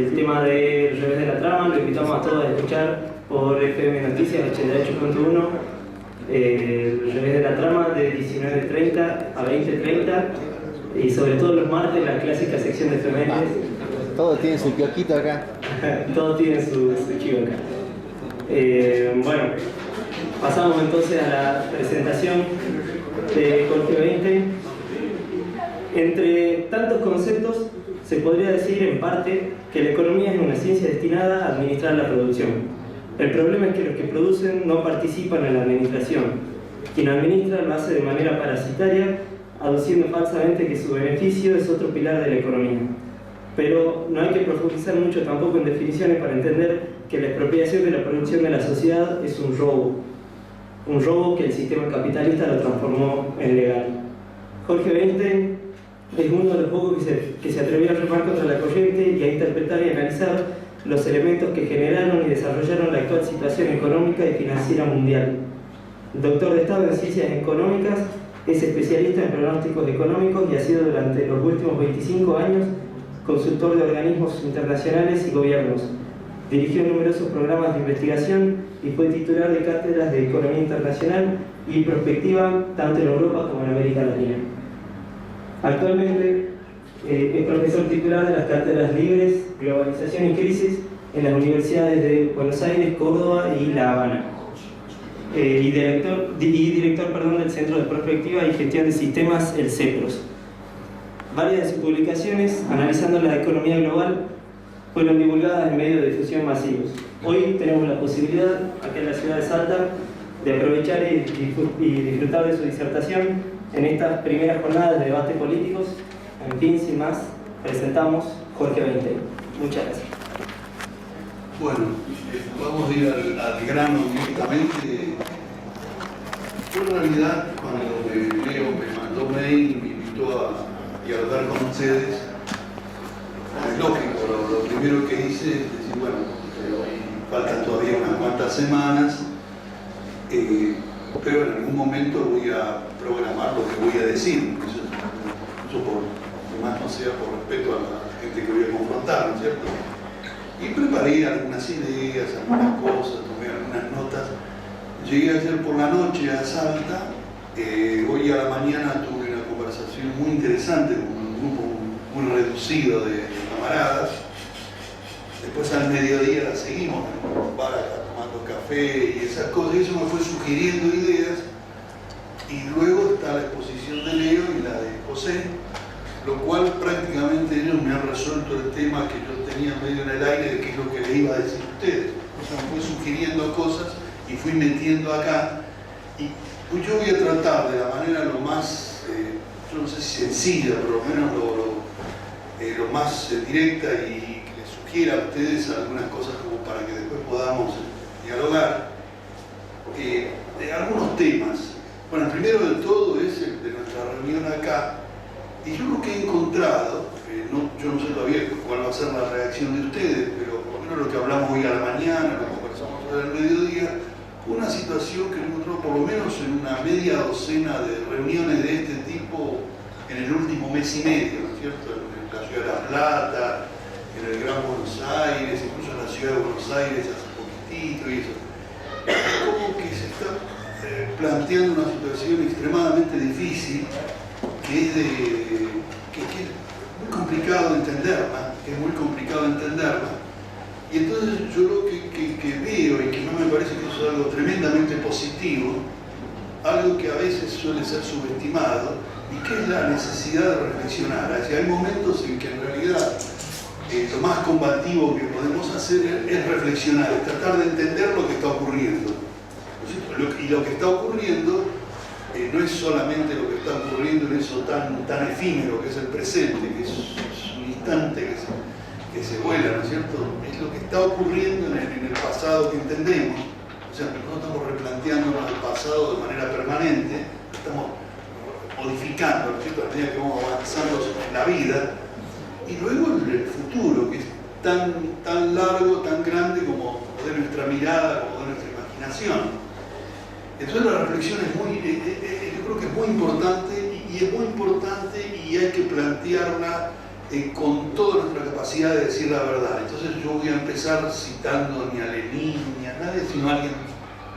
el tema del revés de la trama. Lo invitamos a todos a escuchar por FM Noticias 88.1 el revés de la trama de 19:30 a 20:30 y sobre todo los martes la clásica sección de efemérides. Todos tienen su kiosquito acá. Todos tienen su chivo acá. Bueno, pasamos entonces a la presentación de Jorge 20. Entre tantos conceptos, se podría decir en parte que la economía es una ciencia destinada a administrar la producción. El problema es que los que producen no participan en la administración. Quien administra lo hace de manera parasitaria, aduciendo falsamente que su beneficio es otro pilar de la economía. Pero no hay que profundizar mucho tampoco en definiciones para entender que la expropiación de la producción de la sociedad es un robo que el sistema capitalista lo transformó en legal. Jorge Weinstein es uno de los pocos que se atrevió a remar contra la corriente y a interpretar y analizar los elementos que generaron y desarrollaron la actual situación económica y financiera mundial. Doctor de Estado en Ciencias Económicas, es especialista en pronósticos económicos y ha sido durante los últimos 25 años consultor de organismos internacionales y gobiernos. Dirigió numerosos programas de investigación y fue titular de cátedras de Economía Internacional y Prospectiva tanto en Europa como en América Latina. Actualmente es profesor titular de las cátedras Libres, Globalización y Crisis en las universidades de Buenos Aires, Córdoba y La Habana. Y director del Centro de Prospectiva y Gestión de Sistemas, el CEPROS. Varias de sus publicaciones, analizando la economía global, fueron divulgadas en medios de difusión masivos. Hoy tenemos la posibilidad, acá en la ciudad de Salta, de aprovechar y disfrutar de su disertación en estas primeras jornadas de debate políticos. En fin, sin más, presentamos Jorge Weinstein. Muchas gracias. Bueno, vamos a ir al grano directamente. Yo en realidad, cuando Leo me mandó mail, me invitó a dialogar con ustedes, es lógico, lo primero que hice es decir, bueno, faltan todavía unas cuantas semanas, pero en algún momento voy a programar lo que voy a decir, eso por más no sea por respeto a la gente que voy a confrontar, ¿no es cierto? Y preparé algunas ideas, algunas cosas, tomé algunas notas. Llegué ayer por la noche a Salta, hoy a la mañana tuve una conversación muy interesante con un grupo muy reducido de camaradas. Después al mediodía la seguimos en un bar acá tomando café y esas cosas, y eso me fue sugiriendo ideas. Y luego está la exposición de Leo y la de José, lo cual prácticamente ellos me han resuelto el tema que yo tenía medio en el aire de qué es lo que le iba a decir a ustedes. O sea, me fue sugiriendo cosas y fui metiendo acá. Y pues yo voy a tratar de la manera lo más, yo no sé si sencilla, pero lo menos lo más directa y que les sugiera a ustedes algunas cosas como para que después podamos dialogar de algunos temas. Bueno, el primero de todo es el de nuestra reunión acá. Y yo lo que he encontrado, yo no sé todavía cuál va a ser la reacción de ustedes, pero por lo menos lo que hablamos hoy a la mañana, lo que conversamos hoy al mediodía, fue una situación que encontró por lo menos en una media docena de reuniones de este tipo en el último mes y medio, ¿no es cierto? En la ciudad de La Plata, en el Gran Buenos Aires, incluso en la ciudad de Buenos Aires hace poquitito y eso. Como que se está planteando una situación extremadamente difícil, que es muy complicado de entenderla, y entonces yo lo que veo y que no me parece que eso es algo tremendamente positivo, algo que a veces suele ser subestimado, y que es la necesidad de reflexionar. O sea, hay momentos en que en realidad lo más combativo que podemos hacer es reflexionar, es tratar de entender lo que está ocurriendo, y lo que está ocurriendo no es solamente lo que está ocurriendo en eso tan efímero que es el presente, que es un instante que se vuela, ¿no es cierto? Es lo que está ocurriendo en el pasado que entendemos. O sea, no estamos replanteándonos el pasado de manera permanente, estamos modificando, ¿no es cierto?, a medida que vamos avanzando en la vida. Y luego el futuro, que es tan largo, tan grande como de nuestra mirada, como de nuestra imaginación. Entonces la reflexión es yo creo que es muy importante y es muy importante y hay que plantearla con toda nuestra capacidad de decir la verdad. Entonces yo voy a empezar citando ni a Lenin ni a nadie, sino a alguien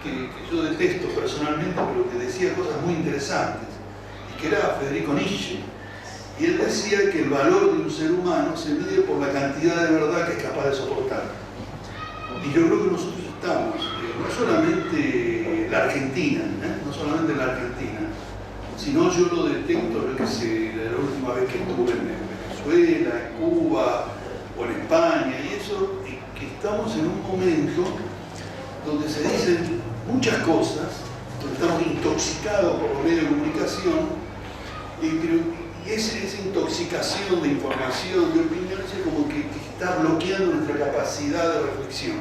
que yo detesto personalmente, pero que decía cosas muy interesantes, y que era Federico Nietzsche. Y él decía que el valor de un ser humano se mide por la cantidad de verdad que es capaz de soportar. Y yo creo que nosotros estamos, no solamente la Argentina, no solamente en la Argentina, sino yo lo detecto, yo que sé, la última vez que estuve en Venezuela, en Cuba o en España, y eso, que estamos en un momento donde se dicen muchas cosas, donde estamos intoxicados por los medios de comunicación, y esa intoxicación de información, de opiniones, es como que está bloqueando nuestra capacidad de reflexión.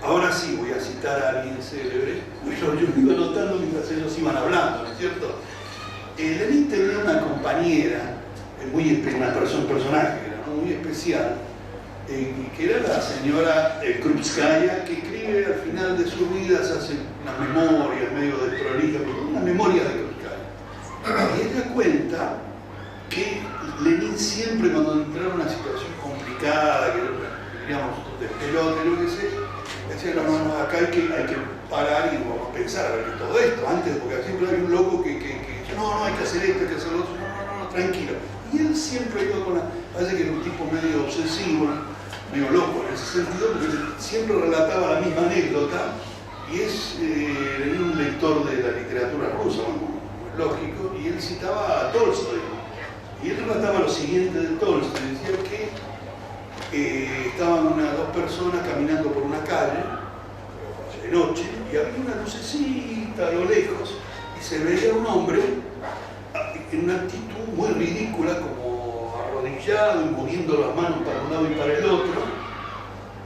Ahora sí voy a citar a alguien célebre, yo iba notando mientras ellos iban hablando, ¿no es cierto? Lenin tenía una compañera, un personaje, ¿no? Muy especial, que era la señora Krupskaya, que escribe al final de su vida, se hace unas memorias medio desprolijas, una memoria de Krupskaya. Y ella cuenta que Lenin siempre, cuando entraba en una situación complicada, que diríamos de pelote, lo que sea, decía, no, acá hay que parar y vamos a pensar a ver que todo esto, antes, porque siempre hay un loco que no, hay que hacer esto, hay que hacer lo otro, no, tranquilo. Y él siempre iba con parece que era un tipo medio obsesivo, medio loco en ese sentido, porque siempre relataba la misma anécdota, y es un lector de la literatura rusa, bueno, lógico, y él citaba a Tolstoy. Y él relataba lo siguiente de Tolstoy, decía que estaban dos personas caminando por una calle, de noche, y había una lucecita a lo lejos, y se veía un hombre en una actitud muy ridícula, como arrodillado y moviendo las manos para un lado y para el otro,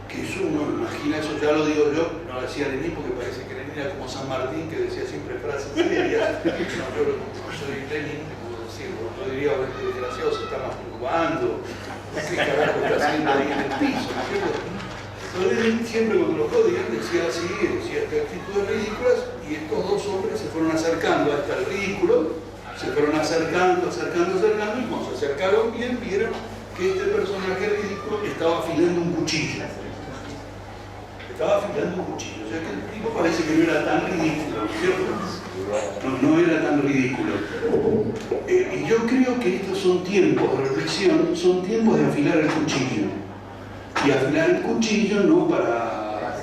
que eso uno imagina, eso ya lo digo yo, no lo decía Lenin porque parece que Lenin era como San Martín, que decía siempre frases serias. No, yo soy Lenin, puedo decir, yo diría, este desgraciado se está masturbando, ¿qué carajo está haciendo ahí en el piso? ¿No es cierto? Entonces Lenin siempre cuando lo jodían decía así, decía actitudes ridículas, y estos dos hombres se fueron acercando hasta el ridículo, se fueron acercando, y cuando se acercaron bien, vieron que este personaje ridículo estaba afilando un cuchillo. O sea que el tipo parece que no era tan ridículo, ¿cierto? No era tan ridículo. Y yo creo que estos son tiempos de reflexión, son tiempos de afilar el cuchillo. Y afilar el cuchillo no para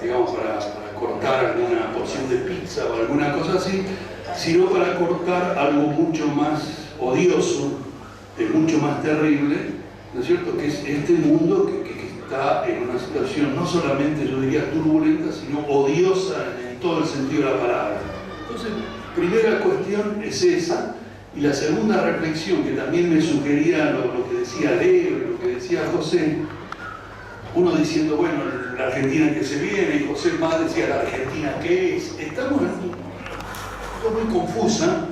cortar alguna porción de pizza o alguna cosa así, sino para cortar algo mucho más odioso, mucho más terrible, ¿no es cierto? Que es este mundo que está en una situación no solamente, yo diría, turbulenta, sino odiosa en todo el sentido de la palabra. Entonces, primera cuestión es esa, y la segunda reflexión, que también me sugería lo que decía Leo y lo que decía José, uno diciendo, bueno, la Argentina que se viene, y José más decía, la Argentina que es. Estamos en una muy confusa,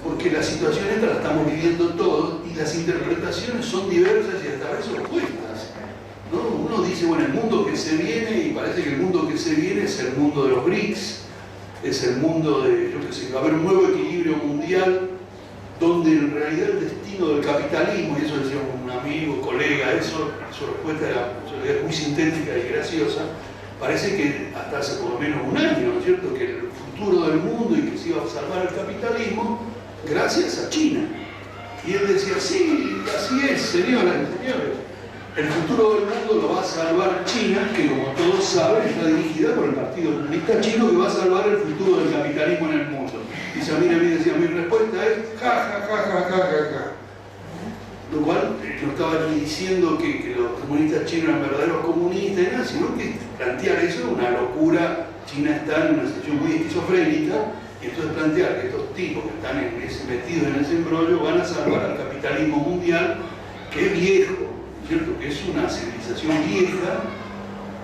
porque la situación esta la estamos viviendo todos, y las interpretaciones son diversas y hasta a veces opuestas. ¿No? Uno dice, bueno, el mundo que se viene, y parece que el mundo que se viene es el mundo de los BRICS, es el mundo de, yo qué sé, va a haber un nuevo equilibrio mundial, donde en realidad el destino del capitalismo, y eso decía un amigo, colega, su respuesta era muy sintética y graciosa, parece que hasta hace por lo menos un año, ¿no es cierto?, que el futuro del mundo y que se iba a salvar el capitalismo gracias a China. Y él decía, sí, así es, señoras y señores. El futuro del mundo lo va a salvar China, que como todos saben está dirigida por el Partido Comunista Chino, que va a salvar el futuro del capitalismo en el mundo. Y Samir a mí decía, mi respuesta es ja. Lo cual no estaba ni diciendo que los comunistas chinos eran verdaderos comunistas, nada, sino que plantear eso es una locura. China está en una situación muy esquizofrénica, y entonces plantear que estos tipos que están metidos en ese embrollo van a salvar al capitalismo mundial, que es viejo, ¿cierto? Que es una civilización vieja,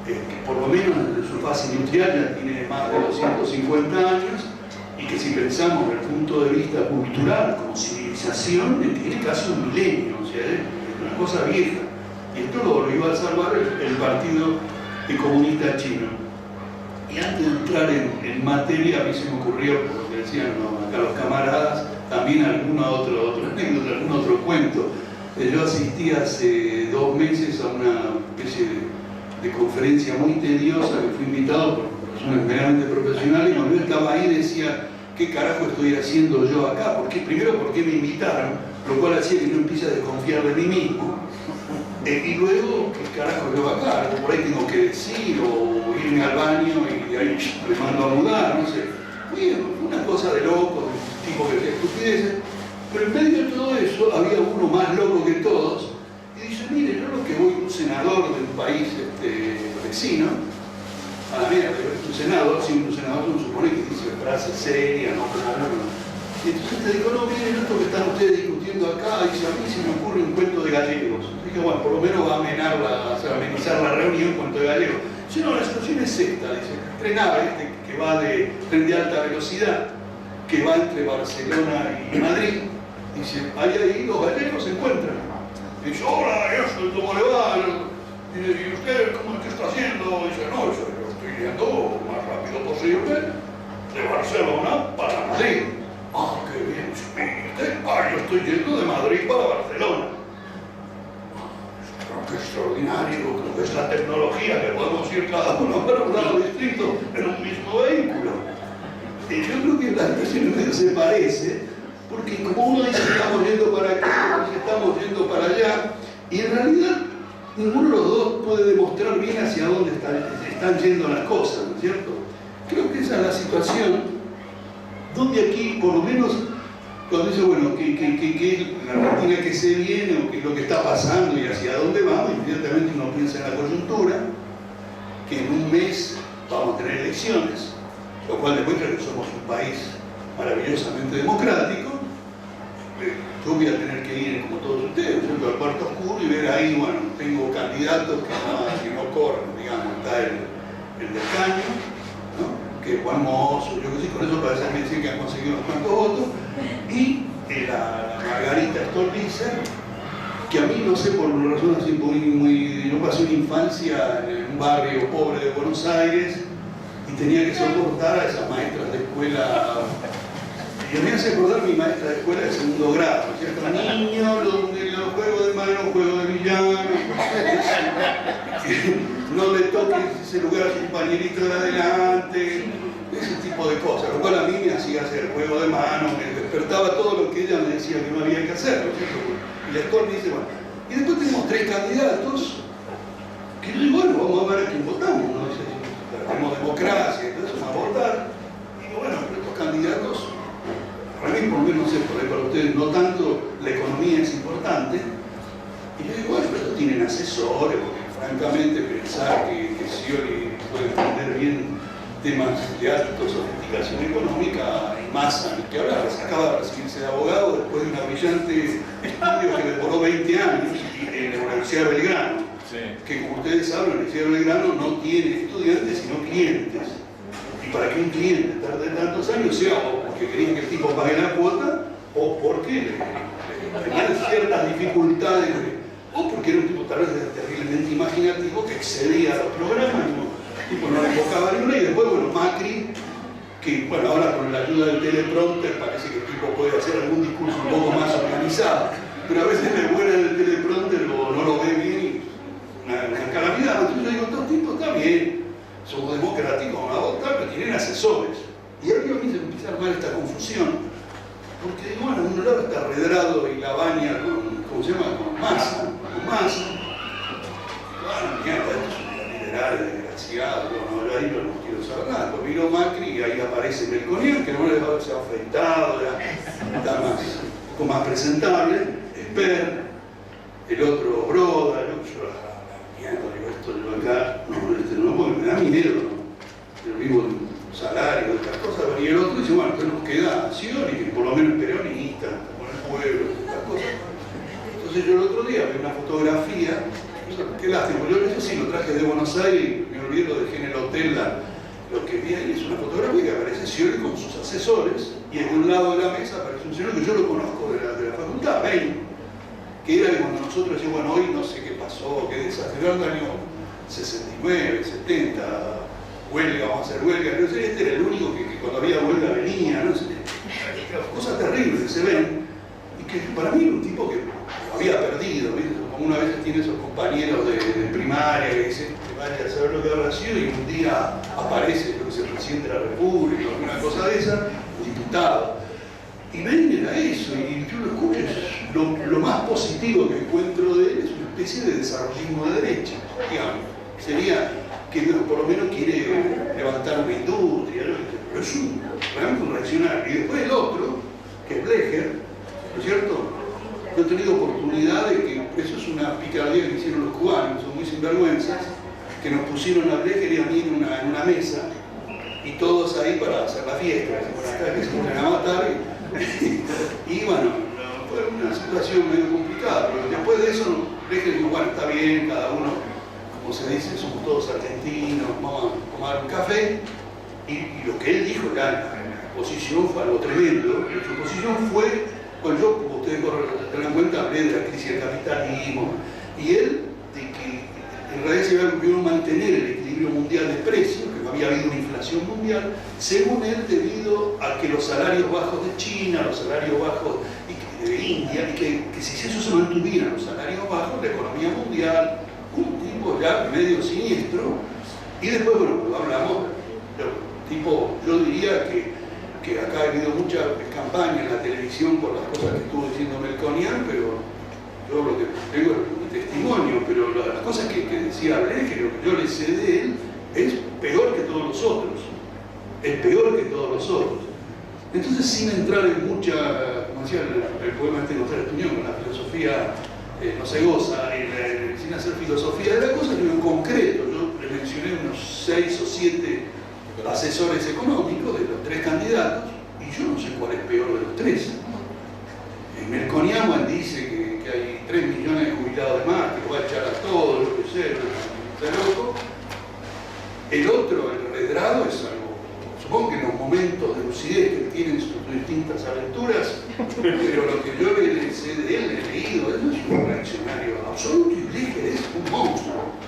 que por lo menos en su fase industrial ya tiene más de 250 años, y que si pensamos desde el punto de vista cultural como civilización, tiene casi un milenio, o sea, es una cosa vieja. Y esto lo iba a salvar el Partido Comunista Chino. Y antes de entrar en materia, a mí se me ocurrió, por lo que decían acá los camaradas, también alguna otra anécdota, algún otro cuento. Yo asistí hace 2 meses a una especie de conferencia muy tediosa que fui invitado por personas meramente profesionales, y cuando yo estaba ahí decía, ¿qué carajo estoy haciendo yo acá? Primero, porque me invitaron, lo cual hacía que yo empiece a desconfiar de mí mismo. Y luego, ¿qué carajo yo acá? Algo por ahí tengo que decir, o irme al baño y de ahí me mando a mudar, no sé. Bien, una cosa de loco, de tipo que hacía estupideces. Pero en medio de todo eso había uno más loco que todos, y dice, mire, yo lo que voy, un senador de un país vecino, a la mierda, un senador, siempre un senador se supone que dice frases serias, no como uno. Y entonces te digo, no, miren, esto que están ustedes discutiendo acá, dice, a mí se me ocurre un cuento de gallegos. Dije, bueno, por lo menos va a amenizar la reunión, un cuento de gallegos. Dice, no, la situación es esta, dice, tren AVE, que va de tren de alta velocidad, que va entre Barcelona y Madrid. Dice, ahí los gallegos se encuentran. Dice, hola, ¿cómo le va? Dice, ¿y usted qué está haciendo? Dice, no, yo estoy yendo lo más rápido posible de Barcelona para Madrid. Ah, qué bien. Yo estoy yendo de Madrid para Barcelona. Creo que es extraordinario, creo que es la tecnología que podemos ir cada uno para un lado distinto en un mismo vehículo. Y yo creo que la situación medio se parece, porque como uno dice estamos yendo para acá, otro dice estamos yendo para allá, y en realidad ninguno de los dos puede demostrar bien hacia dónde están yendo las cosas, ¿no es cierto? Creo que esa es la situación donde aquí, por lo menos, cuando dice, bueno, ¿qué es la Argentina que se viene o qué es lo que está pasando y hacia dónde vamos? Inmediatamente uno piensa en la coyuntura, que en un mes vamos a tener elecciones, lo cual demuestra que somos un país maravillosamente democrático. Yo voy a tener que ir, como todos ustedes, al cuarto oscuro y ver ahí, bueno, tengo candidatos que no corren, digamos, está el del Caño, ¿no? Que es Juan Mozo, yo que sé, con eso parece que decir que han conseguido unos cuantos votos, y la Margarita Stolbizer, que a mí, no sé, por una razón así yo pasé una infancia en un barrio pobre de Buenos Aires y tenía que soportar a esas maestras de escuela. Y a mí me hace acordar mi maestra de escuela de segundo grado, ¿cierto? Niño, los juegos de mano, juegos de villano, no le toques ese lugar a su compañerito de adelante, ese tipo de cosas, lo cual a mí me hacía hacer juego de mano, me despertaba todo lo que ella me decía que no había que hacer, ¿no es cierto? Y la escuela me dice, bueno, y después tenemos 3 candidatos, que yo digo, bueno, vamos a ver a quién votamos, ¿no? Tenemos democracia, entonces vamos a votar, y digo, bueno, pero estos candidatos, para mí, por lo menos, no sé, para ustedes no tanto la economía es importante, y yo digo, bueno, pero tienen asesores, porque francamente pensar que Scioli puede entender bien temas de alta sofisticación económica y Massa, ni que hablar, acaba de recibirse de abogado después de una brillante estudio que demoró 20 años en la Universidad de Belgrano, que como ustedes saben, la Universidad de Belgrano no tiene estudiantes sino clientes. Y para que un cliente tarde tantos años, sea o porque querían que el tipo pague la cuota, o porque tenían ciertas dificultades, o porque era un tipo tal vez terriblemente imaginativo que excedía a los programas, el tipo no le enfocaba ni una, y después, bueno, Macri, que bueno, ahora con la ayuda del teleprompter parece que el tipo puede hacer algún discurso un poco más organizado, pero a veces le vuela el teleprompter o no lo ve bien y una calamidad. Entonces yo digo, todo tipo está bien, somos democráticos, vamos a votar, pero tienen asesores. Y ahora a mí se empieza a armar esta confusión, porque digo, bueno, un lado está Redrado y la baña con, ¿cómo se llama? Con Massa. Bueno, mierda, esto es un liberal desgraciado, no, yo ahí no quiero saber nada. Pues vino Macri y ahí aparece Melconian, que no le va a haberse afeitado, está un poco más presentable, Esper, el otro Broda, yo mierda, digo, esto yo acá, no, porque me da dinero, yo vivo de un salario, de estas cosas, y el otro dice, bueno, entonces nos queda Scioli, que por lo menos es peronista, con el pueblo, estas cosas. Entonces yo el otro día vi una fotografía, qué lástima, yo eso sí lo traje de Buenos Aires, me olvido, lo dejé en el hotel, lo que vi ahí es una fotografía que aparece Scioli con sus asesores, y en un lado de la mesa aparece un señor que yo lo conozco de la facultad, Ben, que era que cuando nosotros decíamos, bueno, hoy no sé qué pasó, qué desastre, era el año 69, 70, huelga, vamos a hacer huelga, no sé, este era el único que cuando había huelga venía, no sé, cosas terribles que se ven, y que para mí era un tipo que había perdido, ¿viste? Como una vez tiene esos compañeros de primaria que dicen que vaya a saber lo que habrá sido y un día aparece, yo que sé, el presidente de la República o alguna cosa de esa, diputado. Y Menem era eso, y yo lo escucho, lo más positivo que encuentro de él es una especie de desarrollismo de derecha, digamos. Sería que por lo menos quiere levantar una industria, ¿no? Pero es realmente un reaccionario. Y después el otro, que es Blecher, ¿no es cierto? Yo he tenido oportunidad de que, eso es una picardía que hicieron los cubanos, son muy sinvergüenzas, que nos pusieron a Blecher y a mí en una mesa, y todos ahí para hacer la fiesta, por acá que se ponen a matar, y bueno, fue una situación medio complicada, pero después de eso, Blecher dijo, bueno, está bien, cada uno, como se dice, somos todos argentinos, vamos a tomar un café, y lo que él dijo ya en la exposición fue algo tremendo. Su exposición fue, bueno, yo, como ustedes se dan cuenta, hablé de la crisis del capitalismo, y él, de que en realidad se había podido mantener el equilibrio mundial de precios, que no había habido una inflación mundial, según él, debido a que los salarios bajos de China, los salarios bajos de India, y que si eso se mantuvieran los salarios bajos, la economía mundial, un tipo ya medio siniestro, y después, bueno, hablamos, tipo, yo diría que acá ha habido mucha campaña en la televisión por las cosas que estuvo diciendo Melconian, pero yo lo que tengo es mi testimonio, pero las cosas que decía Blecher, lo que yo le sé de él, es peor que todos los otros. Es peor que todos los otros. Entonces, sin entrar en mucha, como decía el poema este de González Tuñón, con la filosofía no se goza, sin hacer filosofía de la cosa, sino en concreto, yo le mencioné unos 6 o 7 asesores económicos de los 3 candidatos, y yo no sé cuál es peor de los 3. Melconian dice que hay 3 millones de jubilados de más, que lo va a echar a todos, lo que sea, está loco. El otro, el Redrado, es algo, supongo que en los momentos de lucidez que tienen sus distintas aventuras, pero lo que yo le sé de él, he leído, él no es un reaccionario absoluto, y Blecher es un monstruo.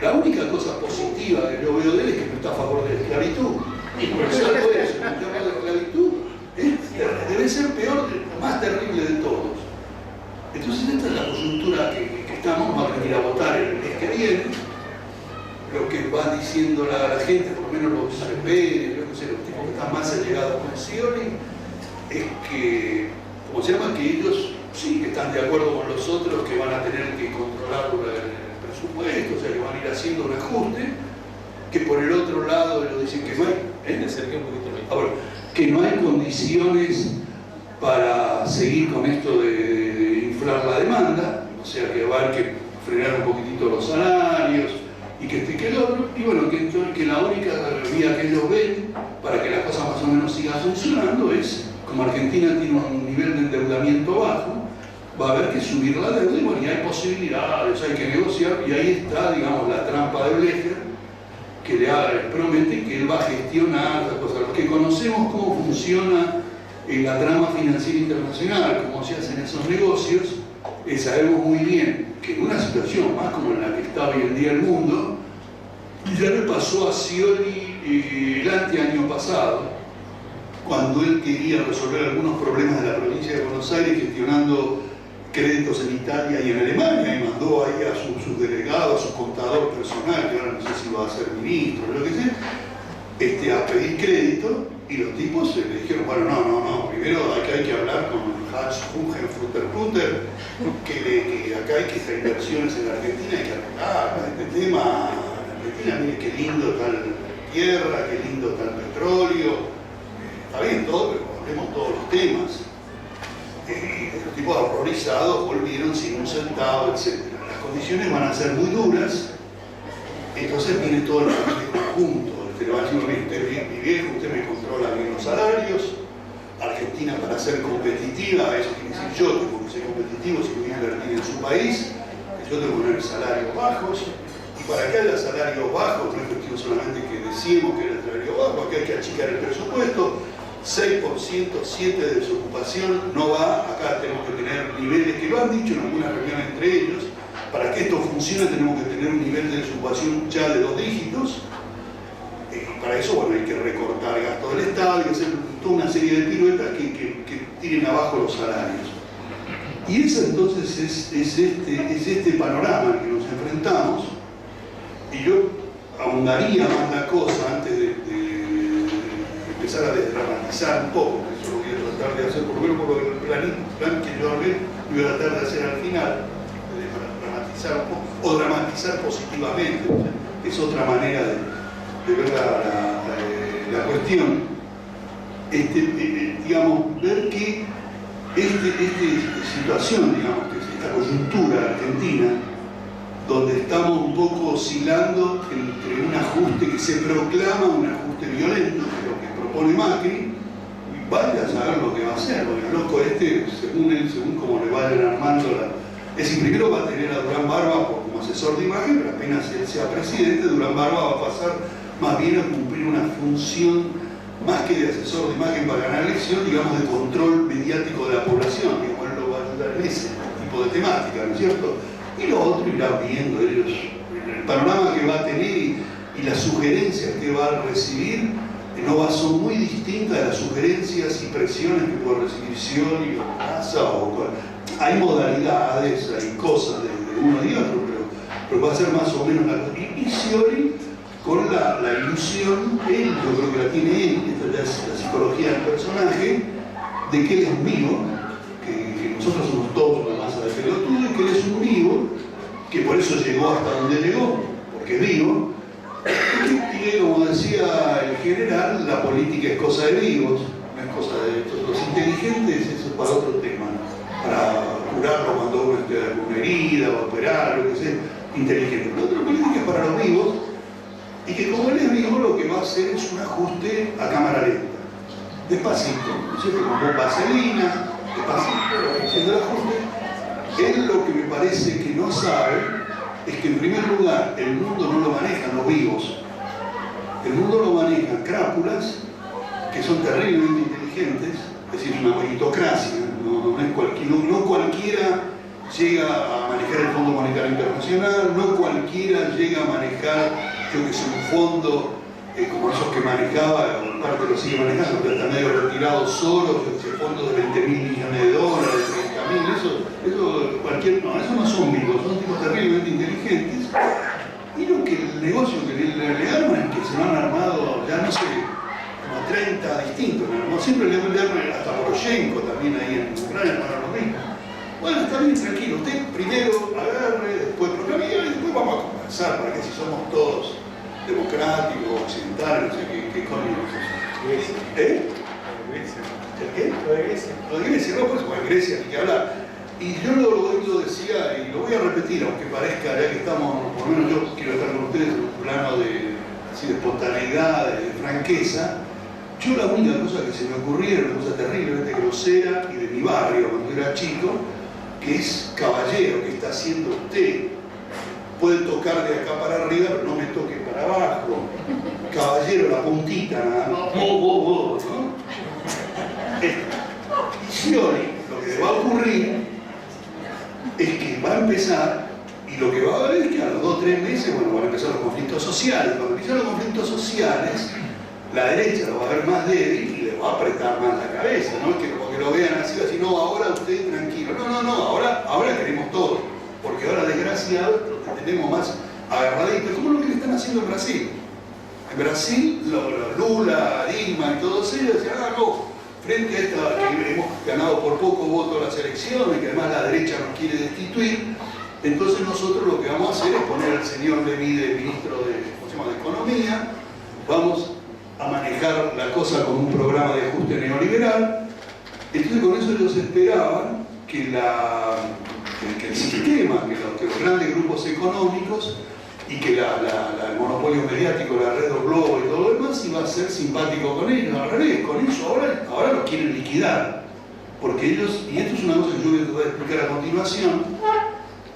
La única cosa positiva que yo veo de él es que no está a favor de la esclavitud. Y por eso algo de eso, no está a favor de la esclavitud, debe ser peor, más terrible de todos. Entonces esta es la coyuntura que estamos, vamos a venir a votar el mes que viene. Lo que va diciendo la gente, por lo menos los CP, yo no sé, los tipos que están más allegados con Scioli, es que, como se llama, que ellos sí que están de acuerdo con los otros, que van a tener que controlar el presupuesto, o sea, que van a ir haciendo un ajuste, que por el otro lado ellos dicen que no hay, que no hay condiciones para seguir con esto de inflar la demanda, o sea, que va a haber que frenar un poquitito los salarios, y que el otro, y bueno, que la única vía que ellos ven para que las cosas más o menos sigan funcionando es, como Argentina tiene un nivel de endeudamiento bajo, va a haber que subir la deuda, y bueno, y hay posibilidades, hay que negociar, y ahí está, digamos, la trampa de Blecher, que le promete que él va a gestionar las cosas. Los que conocemos cómo funciona la trama financiera internacional, cómo se hacen esos negocios, sabemos muy bien que en una situación más como en la que está hoy en día el mundo, ya le pasó a Scioli el anteaño pasado, cuando él quería resolver algunos problemas de la provincia de Buenos Aires gestionando créditos en Italia y en Alemania, y mandó ahí a sus delegados, a su contador personal, que ahora no sé si va a ser ministro o lo que sea, a pedir crédito, y los tipos le dijeron, bueno, no, primero hay que hablar con Hans Hugen que acá hay que hacer inversiones en la Argentina, hay que arreglar este tema. En Argentina, mire qué lindo está la tierra, qué lindo está el petróleo, está bien todo, pero hablemos todos los temas. Los tipos horrorizados volvieron sin un centavo, etc. Las condiciones van a ser muy duras, entonces viene todo el conjunto. Le va a decir, usted es mi viejo, usted me controla bien los salarios. Argentina, para ser competitiva, eso quiere decir yo tengo que ser competitivo si voy a invertir en su país, yo tengo que poner salarios bajos, y para que haya salarios bajos, no es cuestión solamente que decimos que era el salario bajo, aquí hay que achicar el presupuesto, 6%, 7% de desocupación no va, acá tenemos que tener niveles que lo han dicho en alguna reunión entre ellos, para que esto funcione tenemos que tener un nivel de desocupación ya de 2 dígitos. Para eso, bueno, hay que recortar gasto del Estado, hay que hacer toda una serie de piruetas que tiren abajo los salarios. Y ese entonces es este panorama al que nos enfrentamos, y yo ahondaría más la cosa antes de empezar a desdramatizar un poco, que eso lo voy a tratar de hacer, por lo menos por el plan que yo hablé, lo voy a tratar de hacer al final, de dramatizar un poco, o dramatizar positivamente, o sea, que es otra manera de ver la cuestión. Digamos, ver que esta situación, digamos, esta coyuntura argentina, donde estamos un poco oscilando entre un ajuste que se proclama un ajuste violento, que lo que propone Macri, vaya a saber lo que va a hacer, porque el loco según como le vayan armando es decir, primero va a tener a Durán Barba como asesor de imagen, pero apenas él sea presidente, Durán Barba va a pasar más bien a cumplir una función más que de asesor de imagen para ganar elección, digamos, de control mediático de la población, digamos, él lo va a ayudar en ese tipo de temática, ¿no es cierto? Y lo otro irá viendo ellos, el panorama que va a tener y las sugerencias que va a recibir son muy distintas de las sugerencias y presiones que puede recibir Scioli o Massa hay modalidades, hay cosas de uno y otro, pero va a ser más o menos la cosa. Y Scioli, con la ilusión, yo creo que la tiene él, esta es la psicología del personaje, de que él es vivo, que nosotros somos todos una masa de pelotudos, y que él es un vivo, que por eso llegó hasta donde llegó, porque es vivo, y que, como decía el general, la política es cosa de vivos, no es cosa de estos. Los inteligentes, eso es para otro tema, para curarlo cuando uno esté de alguna herida, o operar, lo que sea, inteligente. Pero otra política es para los vivos, y que como él es vivo, lo que va a hacer es un ajuste a cámara lenta, despacito, siempre con vaselina, despacito, haciendo el ajuste. Él lo que me parece que no sabe es que en primer lugar el mundo no lo manejan los vivos, el mundo lo manejan crápulas que son terriblemente inteligentes, es decir, una meritocracia, no cualquiera llega a manejar el Fondo Monetario Internacional, no cualquiera llega a manejar, yo que sé, un fondo como esos que manejaba, en parte lo sigue manejando, pero está medio retirado Soros, ese fondo de 20.000 millones de dólares, 30.000, eso no son vivos, son tipos terriblemente inteligentes. Y lo que el negocio que le arman es que se lo han armado, ya no sé, como 30 distintos, ¿no? Siempre le arman hasta Poroshenko también ahí en Ucrania para lo mismo. Bueno, está bien, tranquilo, usted primero agarre, después proclame y después vamos a conversar para que si somos todos democráticos, occidentales, no sé qué coño es eso. Grecia. Grecia. ¿El qué? Lo de Grecia. Lo de Grecia, no, pues bueno, Grecia, ni que hablar. Y yo lo decía, y lo voy a repetir, aunque parezca, ya que estamos, por lo menos yo quiero estar con ustedes en un plano de espontaneidad, de franqueza. Yo la única cosa que se me ocurría era una cosa terriblemente grosera y de mi barrio cuando era chico, que es caballero, ¿qué está haciendo usted? Puede tocar de acá para arriba, pero no me toque para abajo. Caballero, la puntita, nada más. ¿No? Y Scioli, lo que le va a ocurrir es que va a empezar, y lo que va a haber es que a los 2 o 3 meses, bueno, van a empezar los conflictos sociales. Cuando empiezan los conflictos sociales, la derecha lo va a ver más débil y le va a apretar más la cabeza, ¿no? Es que como que lo vean así, no, ahora usted tranquilo. No, ahora queremos todo, porque ahora desgraciados lo tenemos más agarraditos, como lo que le están haciendo en Brasil. En Brasil, Lula, Dilma y todos ellos decían, no, frente a esta que hemos ganado por poco voto las elecciones, que además la derecha nos quiere destituir, entonces nosotros lo que vamos a hacer es poner al señor Levy de ministro de Economía, vamos a manejar la cosa con un programa de ajuste neoliberal. Entonces con eso ellos esperaban que el sistema, que los grandes grupos económicos y que el monopolio mediático, la red del globo y todo lo demás iba a ser simpático con ellos. Al revés, con eso ahora los quieren liquidar. Porque ellos, y esto es una cosa que yo voy a tratar de explicar a continuación,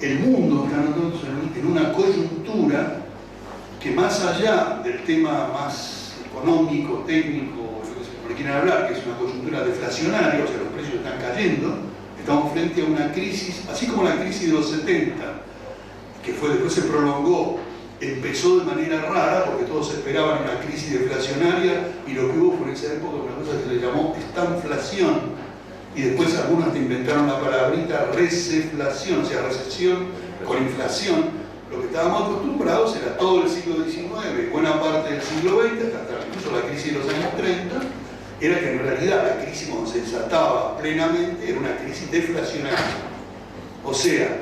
el mundo está entonces en una coyuntura que más allá del tema más económico, técnico, lo que se quieren hablar, que es una coyuntura deflacionaria, o sea, los precios están cayendo, estamos frente a una crisis, así como la crisis de los 70, que después se prolongó, empezó de manera rara, porque todos esperaban una crisis deflacionaria, y lo que hubo fue en esa época una cosa que se le llamó estanflación, y después algunos te inventaron la palabrita receflación, o sea, recesión con inflación. Lo que estábamos acostumbrados era todo el siglo XIX, buena parte del siglo XX, hasta incluso la crisis de los años 30, era que en realidad la crisis cuando se desataba plenamente era una crisis deflacionaria. O sea,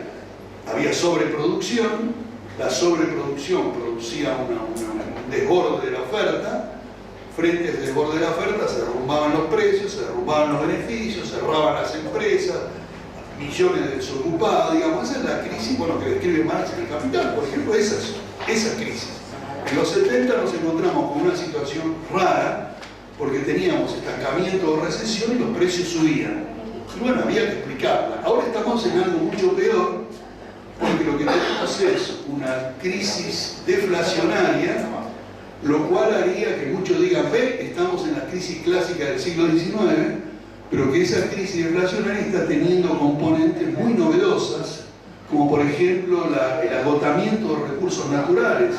había sobreproducción, la sobreproducción producía un desborde de la oferta, frente a ese desborde de la oferta se derrumbaban los precios, se derrumbaban los beneficios, se cerraban las empresas, millones de desocupados, digamos, esa es la crisis, bueno, que describe Marx en El Capital, por ejemplo, esa crisis. En los 70 nos encontramos con una situación rara, porque teníamos estancamiento o recesión y los precios subían. Y bueno, había que explicarla. Ahora estamos en algo mucho peor, porque lo que tenemos es una crisis deflacionaria, lo cual haría que muchos digan, ve, estamos en la crisis clásica del siglo XIX, pero que esa crisis deflacionaria está teniendo componentes muy novedosas, como por ejemplo el agotamiento de los recursos naturales,